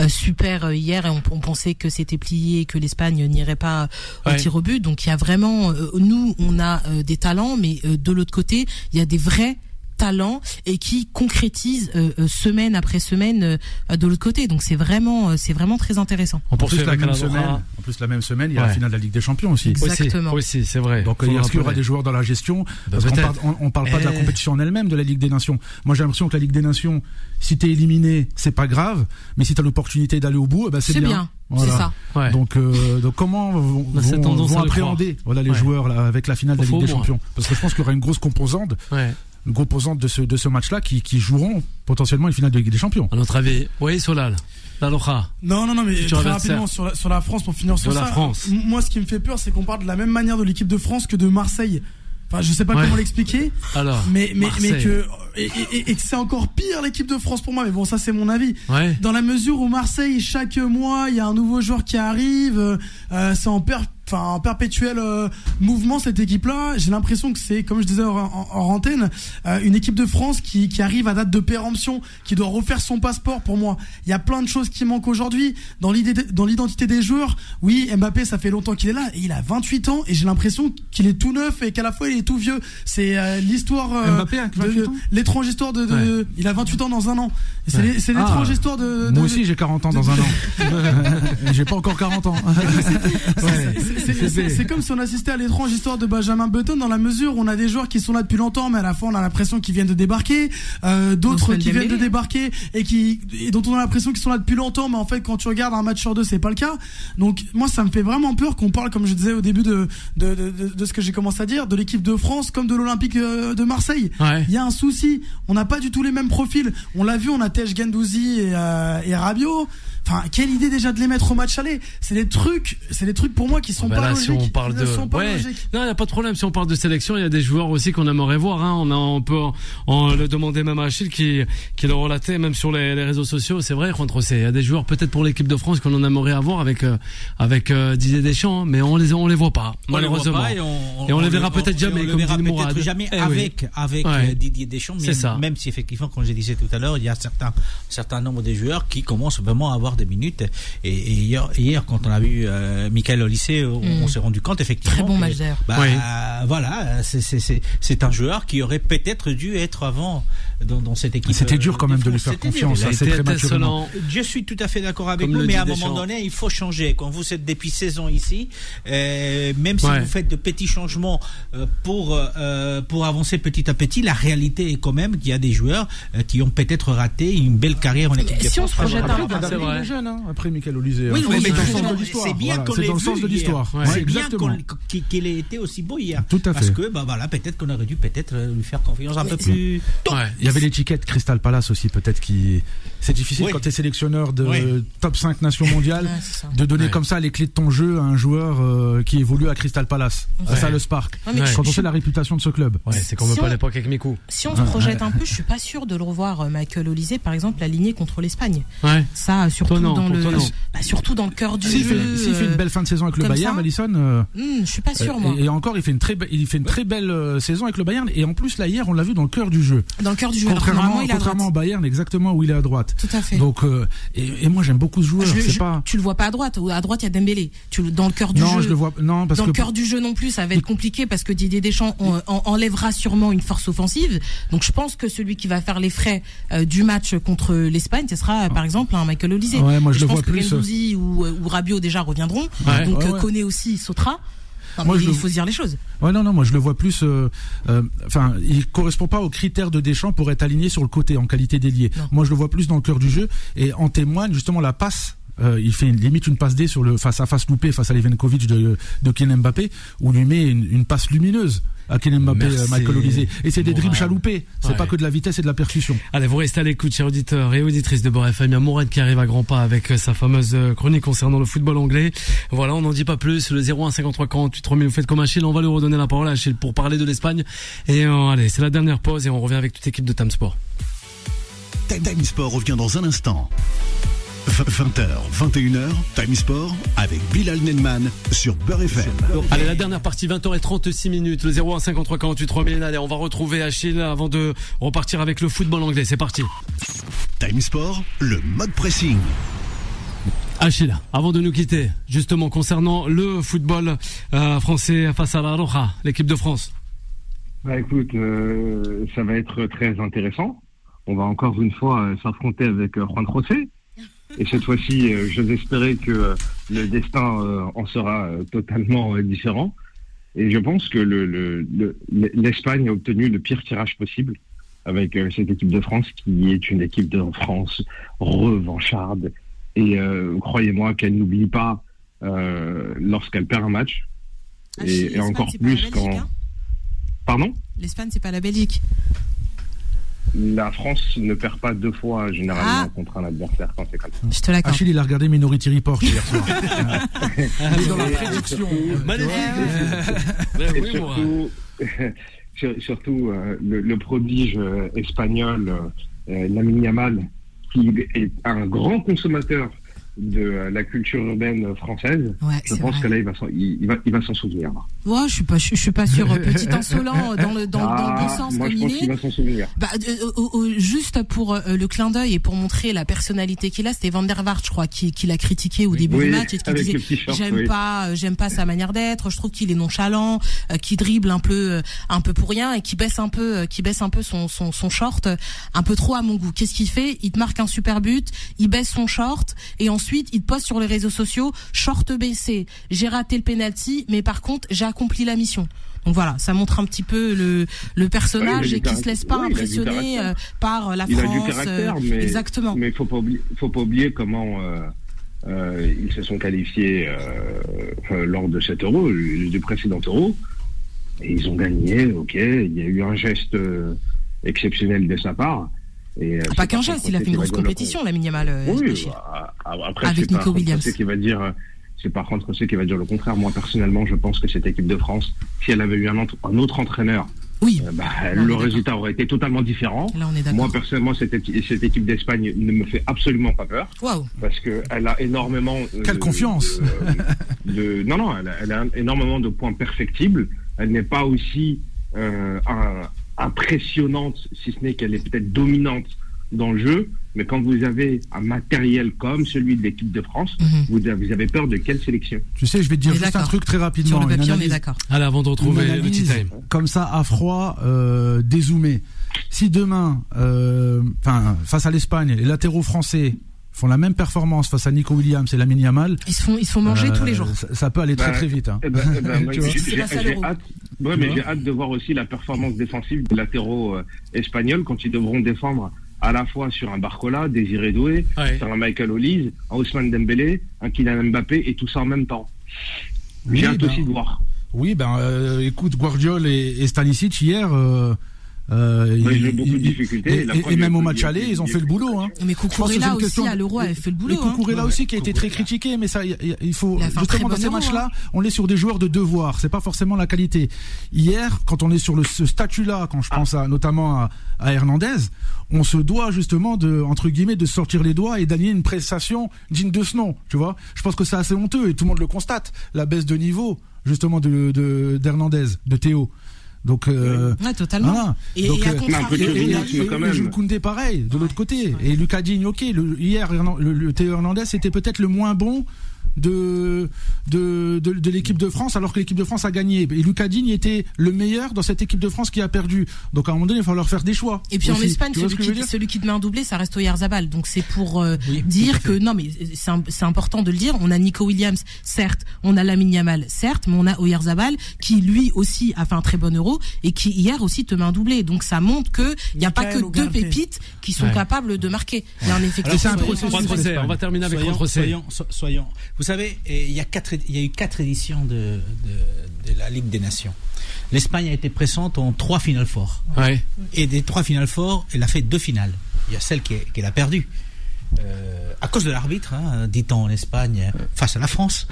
super hier, et on pensait que c'était plié et que l'Espagne n'irait pas au tir au but. Donc il y a vraiment, nous on a des talents, mais de l'autre côté il y a des vrais talent et qui concrétise semaine après semaine de l'autre côté. Donc c'est vraiment très intéressant. En plus la même semaine, il y a la finale de la Ligue des Champions aussi. Exactement. Aussi, c'est vrai. Donc est-ce qu'il y aura des joueurs dans la gestion? Parce qu'on parle pas de la compétition en elle-même, de la Ligue des Nations. Moi j'ai l'impression que la Ligue des Nations, si t'es éliminé, c'est pas grave, mais si t'as l'opportunité d'aller au bout, c'est bien. Voilà. C'est ça. Donc comment vont appréhender les joueurs là, avec la finale de la Ligue des Champions? Parce que je pense qu'il y aura une grosse composante. Une composante de ce match-là qui joueront potentiellement une finale de Ligue des Champions. À notre avis, oui, Solal. Non, mais très rapidement sur la France pour finir sur ça. La France. Moi, ce qui me fait peur, c'est qu'on parle de la même manière de l'équipe de France que de Marseille. Enfin, je sais pas comment l'expliquer. Alors, mais que c'est encore pire l'équipe de France pour moi. Mais bon, ça c'est mon avis. Dans la mesure où Marseille, chaque mois, il y a un nouveau joueur qui arrive. C'est en perpétuel mouvement cette équipe-là. J'ai l'impression que c'est, comme je disais en antenne, une équipe de France qui arrive à date de péremption, qui doit refaire son passeport. Pour moi, il y a plein de choses qui manquent aujourd'hui dans l'identité des joueurs. Oui, Mbappé, ça fait longtemps qu'il est là et il a 28 ans et j'ai l'impression qu'il est tout neuf et qu'à la fois il est tout vieux. C'est l'histoire Mbappé a 28 ans. L'étrange histoire il a 28 ans dans un an. C'est l'étrange histoire de moi aussi j'ai 40 ans dans un an. J'ai pas encore 40 ans. C'est comme si on assistait à l'étrange histoire de Benjamin Button, dans la mesure où on a des joueurs qui sont là depuis longtemps, mais à la fin on a l'impression qu'ils viennent de débarquer, d'autres qui viennent de débarquer et dont on a l'impression qu'ils sont là depuis longtemps, mais en fait quand tu regardes un match sur deux c'est pas le cas. Donc moi ça me fait vraiment peur qu'on parle, comme je disais au début de ce que j'ai commencé à dire, de l'équipe de France comme de l'Olympique de Marseille. Il y a un souci, on n'a pas du tout les mêmes profils. On l'a vu, on a Tej Guendouzi et Rabiot. Enfin, quelle idée déjà de les mettre au match aller. C'est des trucs pour moi qui sont pas logiques. Si on parle non, il n'y a pas de problème. Si on parle de sélection, il y a des joueurs aussi qu'on aimerait voir. On peut le demander même à Achille qui le relatait même sur les réseaux sociaux. C'est vrai, Juan Trocé. Il y a des joueurs peut-être pour l'équipe de France qu'on en aimerait avoir avec Didier Deschamps, mais on les voit pas, malheureusement. Et on les verra peut-être jamais, comme dit Mourad. Peut-être jamais avec Didier Deschamps. Même si effectivement, comme je disais tout à l'heure, il y a certains nombre de joueurs qui commencent vraiment à avoir des minutes. Et hier, quand on a vu Michael Olysée, on s'est rendu compte effectivement. Très bon match d'ailleurs. Voilà, c'est un joueur qui aurait peut-être dû être avant dans cette équipe. C'était dur quand même de lui faire confiance. C'est prématurément. Je suis tout à fait d'accord avec vous, mais à un moment donné, il faut changer. Quand vous êtes depuis 16 ans ici, même si vous faites de petits changements pour avancer petit à petit, la réalité est quand même qu'il y a des joueurs qui ont peut-être raté une belle carrière en équipe de France. Si on se projette c'est vrai. Jeune, après Michael Olysée. Oui, mais c'est bien qu'on l'ait vu. C'est dans le sens de l'histoire. c'est bien qu'il ait été aussi beau hier. Tout à fait. Parce que peut-être qu'on aurait dû lui faire confiance un peu plus tôt. Il y avait l'étiquette Crystal Palace aussi, peut-être qui. C'est difficile quand tu es sélectionneur de top 5 nations mondiales de donner comme ça les clés de ton jeu à un joueur qui évolue à Crystal Palace, à Selhurst Park. Quand on sait la réputation de ce club. C'est comme pas à l'époque avec Mikou. Si on se projette un peu, je suis pas sûr de le revoir Michael Olise par exemple aligné contre l'Espagne. Ça surtout surtout dans le cœur du jeu. S'il fait une belle fin de saison avec le Bayern, Alisson. Je suis pas sûr moi. Et encore, il fait une très belle saison avec le Bayern. Et en plus là hier, on l'a vu dans le cœur du jeu. Dans le cœur du jeu. Contrairement au Bayern, exactement où il est à droite. Tout à fait. Donc et moi j'aime beaucoup ce joueur. Tu le vois pas à droite. À droite il y a Dembélé. Dans le cœur du jeu. Non, je le vois. Non, parce dans le cœur du jeu non plus, ça va être compliqué parce que Didier Deschamps enlèvera sûrement une force offensive. Donc je pense que celui qui va faire les frais du match contre l'Espagne, ce sera par exemple un Michael Olise. Ouais, moi je le pense vois que plus. Guendouzi ou Rabiot déjà reviendront. Donc Koné aussi sautera. Il faut se dire les choses. Non, moi je le vois plus. Il correspond pas aux critères de Deschamps pour être aligné sur le côté en qualité d'ailier. Moi je le vois plus dans le cœur du jeu et en témoigne justement la passe. Il fait limite une passe D sur le face à face loupé face à Levenkovic de Kylian Mbappé où il lui met une passe lumineuse à Kylian Mbappé. Michael Olise, et c'est des dribbles chaloupés, c'est pas que de la vitesse et de la percussion. Allez, vous restez à l'écoute, chers auditeurs et auditrices de Beurre FM. Il y a Mourad qui arrive à grands pas avec sa fameuse chronique concernant le football anglais. Voilà, on n'en dit pas plus. Le 01 53 48 3000, vous faites comme Achille. On va lui redonner la parole à Achille pour parler de l'Espagne. Et allez, c'est la dernière pause et on revient avec toute l'équipe de Time Sport. Time Sport revient dans un instant. 20h, 21h, Time Sport avec Bilal Nenman sur Beurre FM. Allez, la dernière partie, 20h36 minutes, le 01 53 48 3000. Allez, on va retrouver Achille avant de repartir avec le football anglais. C'est parti. Time Sport, le mode pressing. Achille, avant de nous quitter, justement concernant le football français face à la Roja, l'équipe de France. Écoute, ça va être très intéressant. On va encore une fois s'affronter avec Juan José. Et cette fois-ci, j'ose espérer que le destin en sera totalement différent. Et je pense que l'Espagne a obtenu le pire tirage possible avec cette équipe de France qui est une équipe de France revancharde. Et croyez-moi qu'elle n'oublie pas lorsqu'elle perd un match. Et encore plus quand... Pardon ? L'Espagne, c'est pas la Belgique. La France ne perd pas deux fois généralement contre un adversaire quand c'est comme ça. Je te l'accorde. Achille, il a regardé Minority Report hier soir. Il est dans la prédiction. Et surtout le prodige espagnol Lamine Yamal, qui est un grand consommateur de la culture urbaine française. Je pense que là il va s'en souvenir. Ouais, je suis pas sûr. Petit insolent dans le bon sens moi, comme je pense qu'il va s'en souvenir. Juste pour le clin d'œil et pour montrer la personnalité qu'il a, c'était Van der Vaart, je crois, qui l'a critiqué au début du match et qui disait j'aime pas sa manière d'être. Je trouve qu'il est nonchalant, qui dribble un peu pour rien et qui baisse un peu son short un peu trop à mon goût. Qu'est-ce qu'il fait ? Il te marque un super but, il baisse son short et ensuite il te poste sur les réseaux sociaux short baissé. J'ai raté le penalty, mais par contre j'ai accompli la mission. Donc voilà, ça montre un petit peu le personnage et qui se laisse pas impressionner par la France. Il a du caractère, mais exactement. Mais faut pas oublier comment ils se sont qualifiés lors de cet Euro, du précédent Euro, et ils ont gagné. Ok, il y a eu un geste exceptionnel de sa part. Et pas qu'un geste, il a fait une grosse compétition, Lamine Yamal. Oui, après avec Nico Williams. C'est par contre ce qui va dire le contraire. Moi personnellement, je pense que cette équipe de France, si elle avait eu un autre entraîneur, le résultat aurait été totalement différent. Là, on est d'accord. Moi personnellement, cette équipe d'Espagne ne me fait absolument pas peur. Wow. Parce que elle a énormément. Quelle confiance. Elle a énormément de points perfectibles. Elle n'est pas aussi impressionnante, si ce n'est qu'elle est peut-être dominante dans le jeu, mais quand vous avez un matériel comme celui de l'équipe de France, vous avez peur de quelle sélection ? Tu sais, je vais te dire juste un truc très rapidement. Sur le papier, on est d'accord. Allez, avant de retrouver le tea time. Comme ça, à froid, dézoomé. Si demain, face à l'Espagne, les latéraux français font la même performance face à Nico Williams et Lamine Yamal, ils se font manger tous les jours. Ça peut aller très très vite. Hein. J'ai hâte de voir aussi la performance défensive des latéraux espagnols quand ils devront défendre à la fois sur un Barcola, Désiré Doué, sur un Michael Olise, un Ousmane Dembélé, un Kylian Mbappé et tout ça en même temps. J'ai hâte aussi de voir. Oui, écoute, Guardiola et Stanisic hier. Ils ont beaucoup de difficultés. Et même au match aller, ils ont fait le boulot. Hein. Mais Cucurella aussi à l'Euro avait fait le boulot. Mais Cucurella aussi qui a été très critiqué, mais ça, il faut justement dans ces matchs-là, on est sur des joueurs de devoir. C'est pas forcément la qualité. Hier, quand on est sur ce statut-là, quand je pense notamment à Hernandez, on se doit justement entre guillemets de sortir les doigts et d'aligner une prestation digne de ce nom. Tu vois, je pense que c'est assez honteux et tout le monde le constate. La baisse de niveau justement d'Hernandez, de Théo. Donc, totalement. Voilà. Et donc, à contrario, Jules Koundé pareil, de l'autre côté. Et Lucas Digne, ok. Hier, le Théo Hernandez était peut-être le moins bon de l'équipe de France, alors que l'équipe de France a gagné. Et Lucas Digne était le meilleur dans cette équipe de France qui a perdu. Donc à un moment donné, il va falloir faire des choix. Et puis aussi. En Espagne, celui qui te met un doublé, ça reste Oyarzabal. Donc c'est pour dire que non, mais c'est important de le dire. On a Nico Williams, certes. On a Lamine Yamal, certes, mais on a Oyarzabal qui lui aussi a fait un très bon Euro et qui hier aussi te met un doublé. Donc ça montre que il n'y a pas que deux pépites qui sont capables de marquer. Il y a un effectif. C'est un processus. On va terminer avec soyons. Vous savez, il y a eu 4 éditions de la Ligue des Nations. L'Espagne a été présente en 3 finales forts. Ouais. Et des 3 finales forts, elle a fait 2 finales. Il y a celle qu'elle a perdue. À cause de l'arbitre, dit-on en Espagne, face à la France.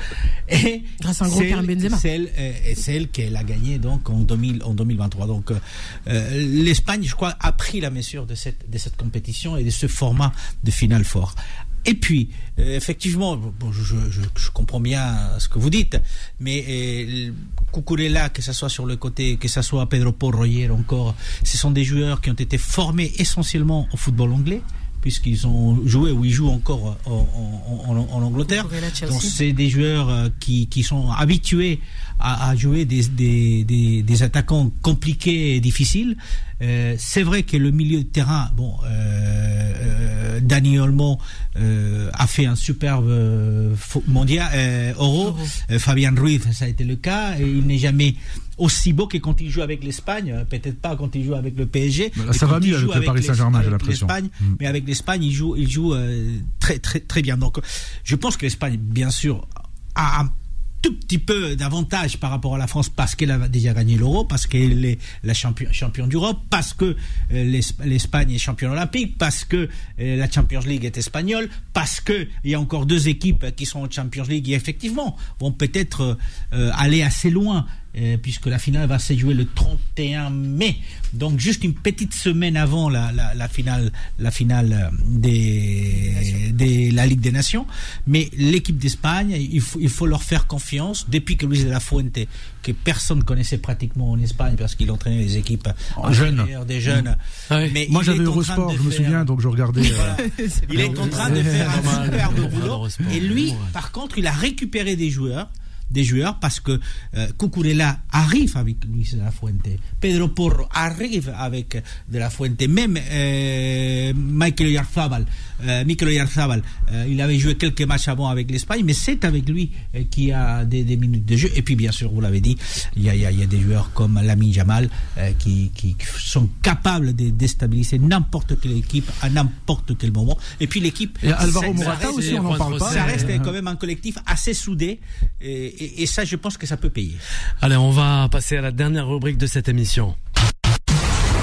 Et grâce à un gros Karim Benzema. Celle qu'elle a gagnée donc en 2023. Donc l'Espagne, je crois, a pris la mesure de cette compétition et de ce format de finale fort. Et puis, effectivement, je comprends bien ce que vous dites, mais Cucurella, que ce soit sur le côté, que ce soit Pedro Porro hier encore, ce sont des joueurs qui ont été formés essentiellement au football anglais, puisqu'ils ont joué ou ils jouent encore en Angleterre. Donc c'est des joueurs qui sont habitués à jouer des attaquants compliqués et difficiles. C'est vrai que le milieu de terrain, Dani Olmo a fait un superbe Euro. Fabian Ruiz, ça a été le cas. Et il n'est jamais aussi beau que quand il joue avec l'Espagne, peut-être pas quand il joue avec le PSG. Là, ça va mieux avec le Paris Saint-Germain, j'ai l'impression. Mais avec l'Espagne, il joue très très très bien. Donc, je pense que l'Espagne, bien sûr, a un tout petit peu d'avantage par rapport à la France parce qu'elle a déjà gagné l'Euro, parce qu'elle est la championne d'Europe, parce que l'Espagne est championne olympique, parce que la Champions League est espagnole, parce que il y a encore 2 équipes qui sont en Champions League et effectivement vont peut-être aller assez loin. Puisque la finale va se jouer le 31 mai, donc juste une petite semaine avant la finale de la Ligue des Nations. Mais l'équipe d'Espagne, il faut leur faire confiance. Depuis que Luis de la Fuente, que personne connaissait pratiquement en Espagne parce qu'il entraînait les équipes des jeunes. Mais moi j'avais Eurosport, je me souviens, donc je regardais. Il est en train de faire un superbe boulot. Et lui, par contre, il a récupéré des joueurs parce que Cucurella arrive avec Luis de la Fuente, Pedro Porro arrive avec de la Fuente, même Mikel Oyarzabal, il avait joué quelques matchs avant avec l'Espagne, mais c'est avec lui qui a des minutes de jeu. Et puis bien sûr, vous l'avez dit, il y a des joueurs comme Lamine Yamal qui sont capables de déstabiliser n'importe quelle équipe à n'importe quel moment. Et puis l'équipe, et Alvaro Morata aussi, on n'en parle pas. Ça reste quand même un collectif assez soudé. Et ça, je pense que ça peut payer. Allez, on va passer à la dernière rubrique de cette émission.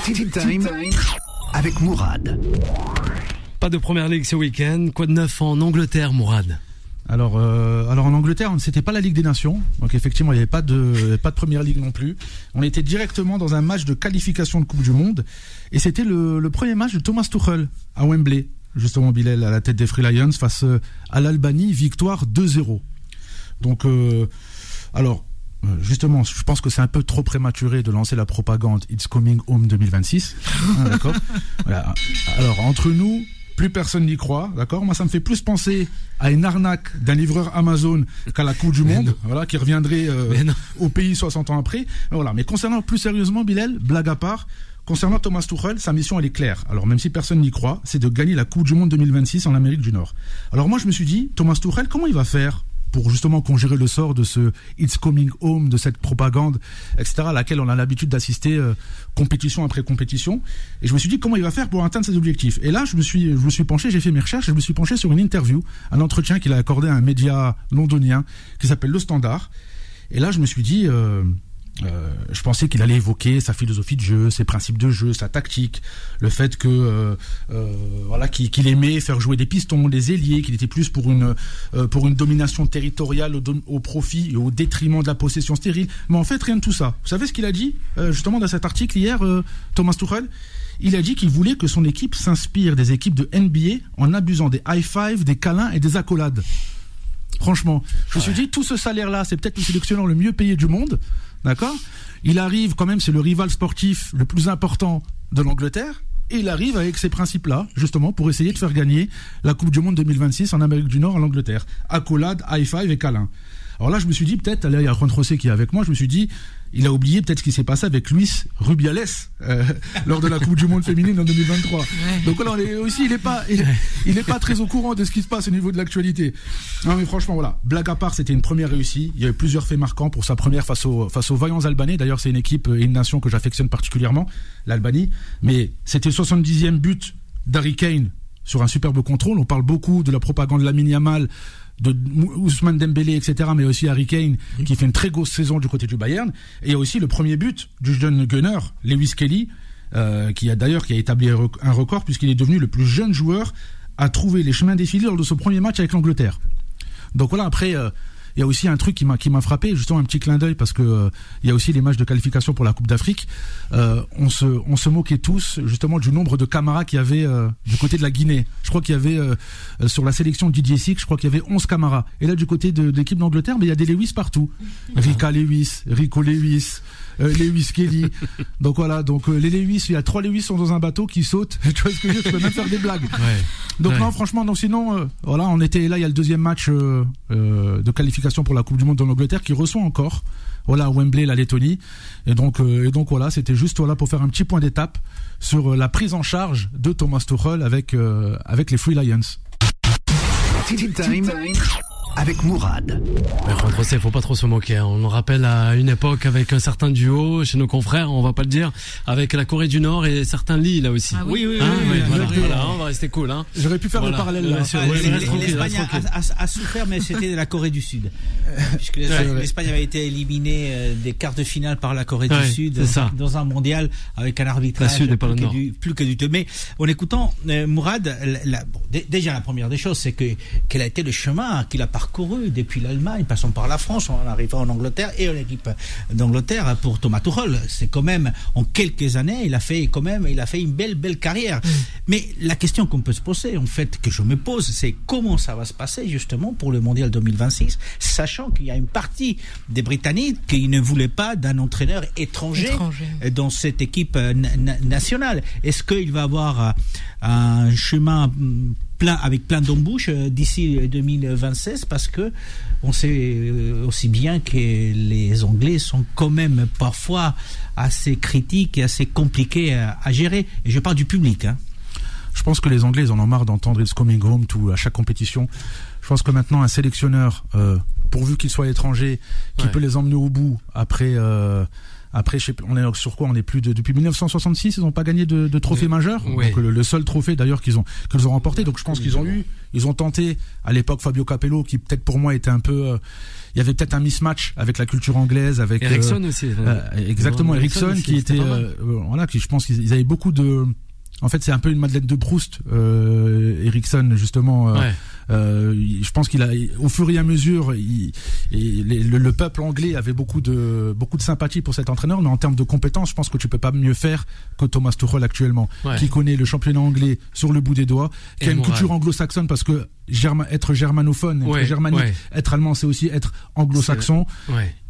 Tea Time avec Mourad. Pas de première ligue ce week-end. Quoi de neuf en Angleterre, Mourad? Alors en Angleterre, c'était pas la Ligue des Nations, donc effectivement il n'y avait pas de première ligue non plus. On était directement dans un match de qualification de Coupe du Monde, et c'était le premier match de Thomas Tuchel à Wembley, justement Bilal à la tête des Free Lions face à l'Albanie, victoire 2-0. Donc, justement, je pense que c'est un peu trop prématuré de lancer la propagande It's Coming Home 2026. D'accord. Voilà. Alors, entre nous, plus personne n'y croit. D'accord. Moi, ça me fait plus penser à une arnaque d'un livreur Amazon qu'à la Coupe du Monde, voilà, qui reviendrait au pays 60 ans après. Voilà. Mais concernant plus sérieusement, Bilal, blague à part, concernant Thomas Tuchel, sa mission elle est claire. Alors même si personne n'y croit, c'est de gagner la Coupe du Monde 2026 en Amérique du Nord. Alors moi, je me suis dit, Thomas Tuchel, comment il va faire pour justement conjurer le sort de ce It's Coming Home, de cette propagande, etc., à laquelle on a l'habitude d'assister compétition après compétition. Et je me suis dit comment il va faire pour atteindre ses objectifs. Et là, je me suis penché, j'ai fait mes recherches, et je me suis penché sur une interview, un entretien qu'il a accordé à un média londonien qui s'appelle Le Standard. Et là, je me suis dit, je pensais qu'il allait évoquer sa philosophie de jeu, ses principes de jeu, sa tactique, le fait que qu'il aimait faire jouer des pistons, des ailiers, qu'il était plus pour une domination territoriale au profit et au détriment de la possession stérile. Mais en fait, rien de tout ça. Vous savez ce qu'il a dit justement dans cet article hier, Thomas Tuchel? Il a dit qu'il voulait que son équipe s'inspire des équipes de NBA en abusant des high-five, des câlins et des accolades. Franchement, je me suis dit, tout ce salaire-là, c'est peut-être le sélectionneur le mieux payé du monde, d'accord? Il arrive quand même, c'est le rival sportif le plus important de l'Angleterre, et il arrive avec ces principes-là, justement, pour essayer de faire gagner la Coupe du Monde 2026 en Amérique du Nord, en Angleterre. Accolade, high-five et câlin. Alors là, je me suis dit, peut-être, là, il y a Juan José qui est avec moi, je me suis dit, il a oublié peut-être ce qui s'est passé avec Luis Rubiales lors de la Coupe du Monde féminine en 2023. Ouais. Donc là, il est pas très au courant de ce qui se passe au niveau de l'actualité. Non mais franchement, voilà, blague à part, c'était une première réussite. Il y a eu plusieurs faits marquants pour sa première face aux vaillants Albanais. D'ailleurs, c'est une équipe et une nation que j'affectionne particulièrement, l'Albanie. Mais c'était le 70e but d'Harry Kane sur un superbe contrôle. On parle beaucoup de la propagande de Lamine Yamal, de Ousmane Dembélé, etc., mais aussi Harry Kane, qui fait une très grosse saison du côté du Bayern. Et il y a aussi le premier but du jeune gunner, Lewis Kelly, qui a établi un record, puisqu'il est devenu le plus jeune joueur à trouver les chemins défilés lors de son premier match avec l'Angleterre. Donc voilà, après, il y a aussi un truc qui m'a frappé, justement un petit clin d'œil, parce que il y a aussi les matchs de qualification pour la Coupe d'Afrique. On se moquait tous justement du nombre de Camara qu'il y avait du côté de la Guinée. Je crois qu'il y avait sur la sélection de Didier Six, je crois qu'il y avait 11 Camara. Et là, du côté de l'équipe d'Angleterre, mais il y a des Lewis partout. Rico Lewis, Lewis Kelly. Donc voilà, les Lewis, il y a 3 Lewis sont dans un bateau qui sautent. Tu vois ce que je veux dire, tu peux même faire des blagues. Ouais. Donc non, franchement, donc sinon, voilà, on était là, il y a le deuxième match de qualification pour la Coupe du Monde de l'Angleterre qui reçoit encore, voilà, à Wembley, la Lettonie. Et donc voilà, c'était juste pour faire un petit point d'étape sur la prise en charge de Thomas Tuchel avec les Free Lions. Tea Time avec Mourad. Mais Juan José, faut pas trop se moquer. On nous rappelle à une époque avec un certain duo chez nos confrères, on va pas le dire, avec la Corée du Nord et certains lits là aussi. Ah oui. Voilà, on va rester cool. Hein. J'aurais pu faire le parallèle là. L'Espagne a souffert, mais c'était de la Corée du Sud. Puisque l'Espagne avait été éliminée des quarts de finale par la Corée du Sud dans un mondial avec un arbitrage plus que douteux. Mais en écoutant Mourad, déjà la première des choses, c'est quel a été le chemin qu'il a parcouru depuis l'Allemagne, passant par la France, en arrivant en Angleterre et en équipe d'Angleterre pour Thomas Tuchel. C'est quand même, en quelques années, il a fait une belle carrière. Mais la question qu'on peut se poser, en fait, que je me pose, c'est comment ça va se passer justement pour le Mondial 2026, sachant qu'il y a une partie des Britanniques qui ne voulaient pas d'un entraîneur étranger dans cette équipe nationale. Est-ce qu'il va avoir un chemin avec plein d'embûches d'ici 2026, parce que on sait aussi bien que les Anglais sont quand même parfois assez critiques et assez compliqués à gérer. Et je parle du public. Hein. Je pense que les Anglais, ils en ont marre d'entendre It's coming home à chaque compétition. Je pense que maintenant, un sélectionneur, pourvu qu'il soit étranger, qui peut les emmener au bout après, je sais, on est sur quoi? On est plus depuis 1966, ils n'ont pas gagné de trophée majeur. Donc le seul trophée d'ailleurs qu'ils ont remporté. Donc je pense ils ont tenté à l'époque Fabio Capello, qui peut-être pour moi était un peu, il y avait peut-être un mismatch avec la culture anglaise, avec Eriksson aussi. Exactement, Eriksson qui était, voilà, qui je pense qu'ils avaient beaucoup de. En fait, c'est un peu une Madeleine de Proust, Eriksson, justement. Je pense qu'il a, au fur et à mesure, le peuple anglais avait beaucoup de sympathie pour cet entraîneur, mais en termes de compétences, je pense que tu peux pas mieux faire que Thomas Tuchel actuellement, qui connaît le championnat anglais sur le bout des doigts, qui a une culture anglo-saxonne, parce que être germanophone, être germanique, être allemand, c'est aussi être anglo-saxon.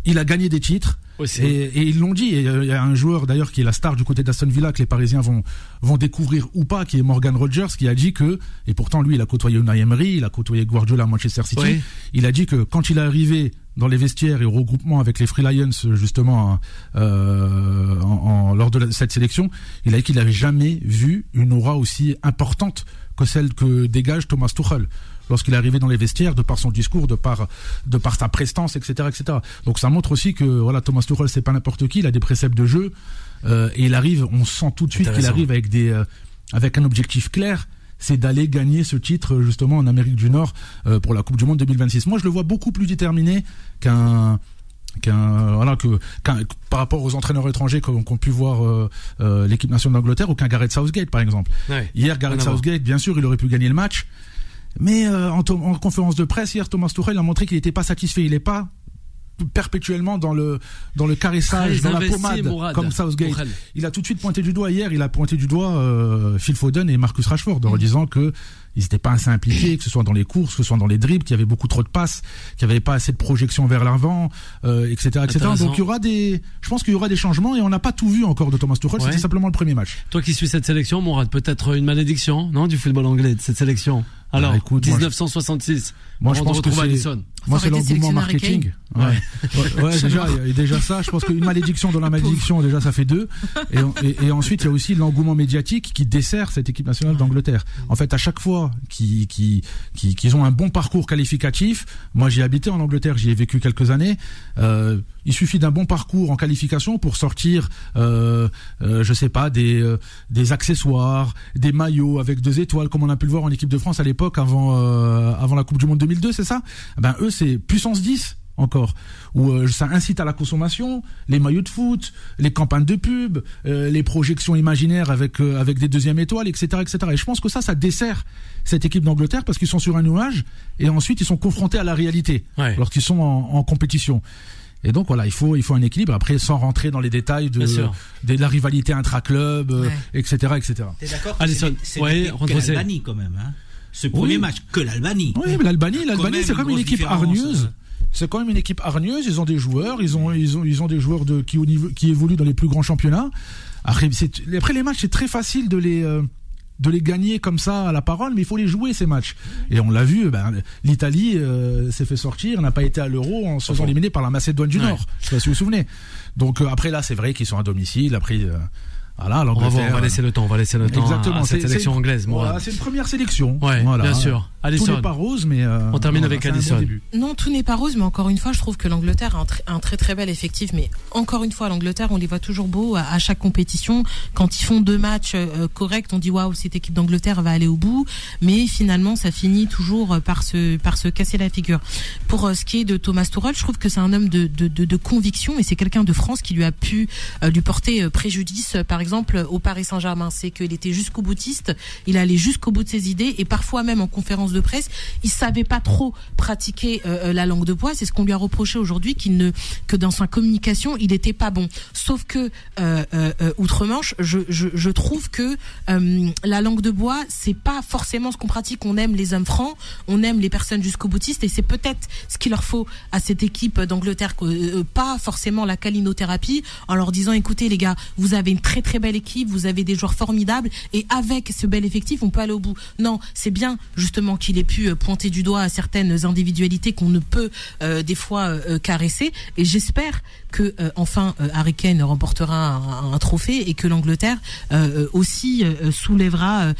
Il a gagné des titres. Et ils l'ont dit. Il y a un joueur d'ailleurs qui est la star du côté d'Aston Villa que les Parisiens vont découvrir ou pas, qui est Morgan Rogers, qui a dit que, et pourtant lui il a côtoyé Unai Emery, il a côtoyé Guardiola à Manchester City, il a dit que quand il est arrivé dans les vestiaires et au regroupement avec les Free Lions justement lors de cette sélection, il a dit qu'il n'avait jamais vu une aura aussi importante que celle que dégage Thomas Tuchel lorsqu'il est arrivé dans les vestiaires, de par son discours, de par sa prestance, etc., etc. Donc ça montre aussi que voilà, Thomas Tuchel, c'est pas n'importe qui, il a des préceptes de jeu, et il arrive, on sent tout de suite qu'il arrive avec un objectif clair, c'est d'aller gagner ce titre justement en Amérique du Nord pour la Coupe du Monde 2026. Moi, je le vois beaucoup plus déterminé qu'un par rapport aux entraîneurs étrangers qu'ont pu voir l'équipe nationale d'Angleterre, ou qu'un Gareth Southgate par exemple. Hier, Gareth Southgate, bien sûr, il aurait pu gagner le match, mais en conférence de presse hier, Thomas Tuchel a montré qu'il n'était pas satisfait. Il n'est pas perpétuellement dans le caressage, dans la pommade, comme Southgate. Il a tout de suite pointé du doigt hier, Phil Foden et Marcus Rashford, en disant que ils n'étaient pas assez impliqués, que ce soit dans les courses, que ce soit dans les dribbles, qu'il y avait beaucoup trop de passes, qu'il n'y avait pas assez de projection vers l'avant, etc., etc. Donc je pense qu'il y aura des changements, et on n'a pas tout vu encore de Thomas Tuchel. C'était simplement le premier match. Toi qui suis cette sélection, Mourad, peut-être une malédiction, non, du football anglais, de cette sélection. Alors, écoute, 1966. Moi, je pense que c'est l'engouement marketing. Déjà, il y a déjà ça. Je pense qu'une malédiction dans la malédiction, déjà, ça fait 2. Et ensuite, il y a aussi l'engouement médiatique qui dessert cette équipe nationale d'Angleterre. En fait, à chaque fois qu'ils ont un bon parcours qualificatif, moi, j'ai habité en Angleterre, j'y ai vécu quelques années. Il suffit d'un bon parcours en qualification pour sortir, je sais pas, des accessoires, des maillots avec 2 étoiles, comme on a pu le voir en équipe de France à l'époque, avant la Coupe du Monde 2002, c'est ça? Ben eux, c'est puissance 10 encore, où ça incite à la consommation, les maillots de foot, les campagnes de pub, les projections imaginaires avec des 2e étoiles, etc., etc. Et je pense que ça dessert cette équipe d'Angleterre, parce qu'ils sont sur un nuage, et ensuite ils sont confrontés à la réalité lorsqu'ils sont en compétition. Et donc voilà, il faut un équilibre, après, sans rentrer dans les détails de la rivalité intra-club, etc., etc. T'es d'accord que c'est l'Albanie quand même, hein? Ce premier match, que l'Albanie. Oui, mais l'Albanie, c'est comme une équipe hargneuse. C'est quand même une équipe hargneuse. Ils ont des joueurs, ils ont des joueurs qui évoluent dans les plus grands championnats. Après les matchs, c'est très facile de les gagner comme ça à la parole, mais il faut les jouer, ces matchs. Et on l'a vu, l'Italie s'est fait sortir, n'a pas été à l'Euro en se faisant éliminer par la Macédoine du Nord. Je sais pas si vous vous souvenez. Donc après là, c'est vrai qu'ils sont à domicile. Après. Voilà, on va laisser le temps exactement, à cette sélection anglaise. Voilà, c'est une première sélection. Voilà. Bien sûr. Alisson. Tout n'est pas rose, mais on termine avec Alisson. Non, tout n'est pas rose, mais encore une fois, je trouve que l'Angleterre a un très très bel effectif. Mais encore une fois, l'Angleterre, on les voit toujours beaux à chaque compétition. Quand ils font 2 matchs corrects, on dit waouh, cette équipe d'Angleterre va aller au bout. Mais finalement, ça finit toujours par se casser la figure. Pour ce qui est de Thomas Tuchel, je trouve que c'est un homme de conviction, et c'est quelqu'un de France qui lui a pu lui porter préjudice, par exemple au Paris Saint-Germain. C'est qu'il était jusqu'au boutiste, il allait jusqu'au bout de ses idées, et parfois même en conférence de presse, il savait pas trop pratiquer la langue de bois. C'est ce qu'on lui a reproché aujourd'hui, que dans sa communication il était pas bon. Sauf que outre-Manche, je trouve que la langue de bois, c'est pas forcément ce qu'on pratique. On aime les hommes francs, on aime les personnes jusqu'au boutiste, et c'est peut-être ce qu'il leur faut à cette équipe d'Angleterre, pas forcément la calinothérapie en leur disant écoutez les gars, vous avez une très très belle équipe, vous avez des joueurs formidables, et avec ce bel effectif on peut aller au bout. Non, c'est bien justement qu'il ait pu pointer du doigt à certaines individualités qu'on ne peut des fois caresser, et j'espère que enfin Harry Kane remportera un trophée, et que l'Angleterre aussi soulèvera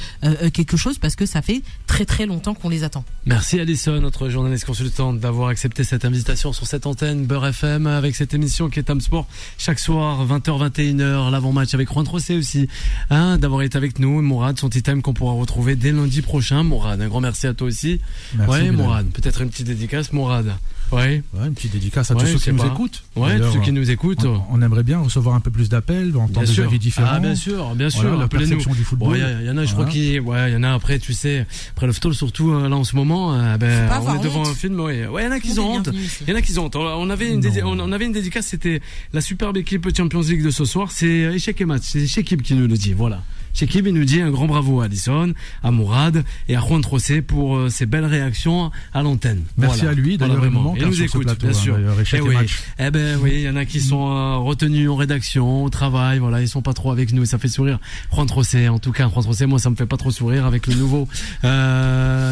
quelque chose, parce que ça fait très très longtemps qu'on les attend. Merci Alisson, notre journaliste consultante, d'avoir accepté cette invitation sur cette antenne Beurre FM, avec cette émission qui est Tam Sport chaque soir 20h-21h, l'avant-match avec Juan Trocé aussi, d'avoir été avec nous. Mourad, son petit thème qu'on pourra retrouver dès lundi prochain. Mourad, un grand merci à toi aussi. Merci, Mourad, peut-être une petite dédicace, Mourad. Ouais, une petite dédicace à tous ceux qui nous écoutent. Tous ceux qui nous écoutent. On aimerait bien recevoir un peu plus d'appels, entendre des avis différents. Bien sûr. Voilà, la perception du football. Il y en a, je crois il y en a après, tu sais, après le football surtout là en ce moment, on est devant un film. Il y en a qui ont honte. On avait une dédicace, c'était la superbe équipe Champions League de ce soir. C'est Échec et Match. C'est Chekib qui nous le dit. Voilà. Chekib, il nous dit un grand bravo à Alisson, à Mourad et à Juan Trocé pour ses belles réactions à l'antenne. Merci à lui, d'ailleurs, vraiment. Il nous écoute, bien sûr. Il y en a qui sont retenus en rédaction, au travail, voilà, ils sont pas trop avec nous, ça fait sourire. Juan Trocé, en tout cas, Juan Trocé, moi ça me fait pas trop sourire avec le nouveau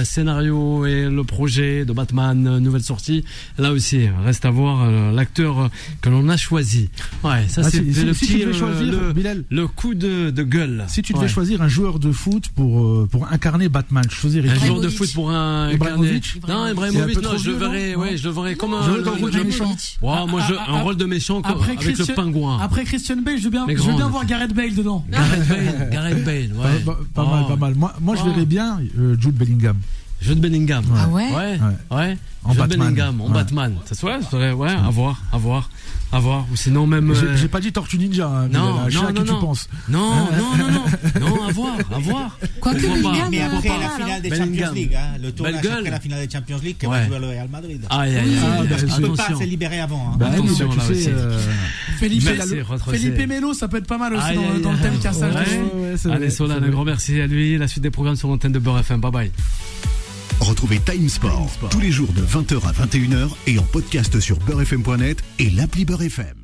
scénario et le projet de Batman, nouvelle sortie. Là aussi, reste à voir l'acteur que l'on a choisi. Ouais, ça c'est le petit le coup de gueule. Si tu devais choisir un joueur de foot pour incarner Batman, tu choisirais un joueur de foot pour incarner. Non, Ibrahimovic, non, je le verrais comme un rôle de méchant. Un rôle de méchant avec le pingouin. Après Christian Bale, je veux bien voir Gareth Bale dedans. Gareth Bale, ouais. Pas mal. Moi je verrais bien Jude Bellingham. Jude Bellingham. Ah ouais. En Batman. Bellingham, en Batman. Ça serait, ouais, à voir. Ou sinon même. J'ai pas dit Tortue Ninja. Hein, non, à qui tu penses. Non, à voir. Quoique Bellingham, mais après la finale des Champions League, le tournage après la finale des Champions League, qui va jouer le Real Madrid. Aïe. On peut pas se libérer avant. Attention là aussi. Felipe Melo, ça peut être pas mal aussi dans le thème cassage. Allez, Solal, un grand merci à lui. La suite des programmes sur l'antenne de Beurre FM. Bye bye. Retrouvez Time Sport tous les jours de 20h à 21h et en podcast sur beurrefm.net et l'appli Beurre FM.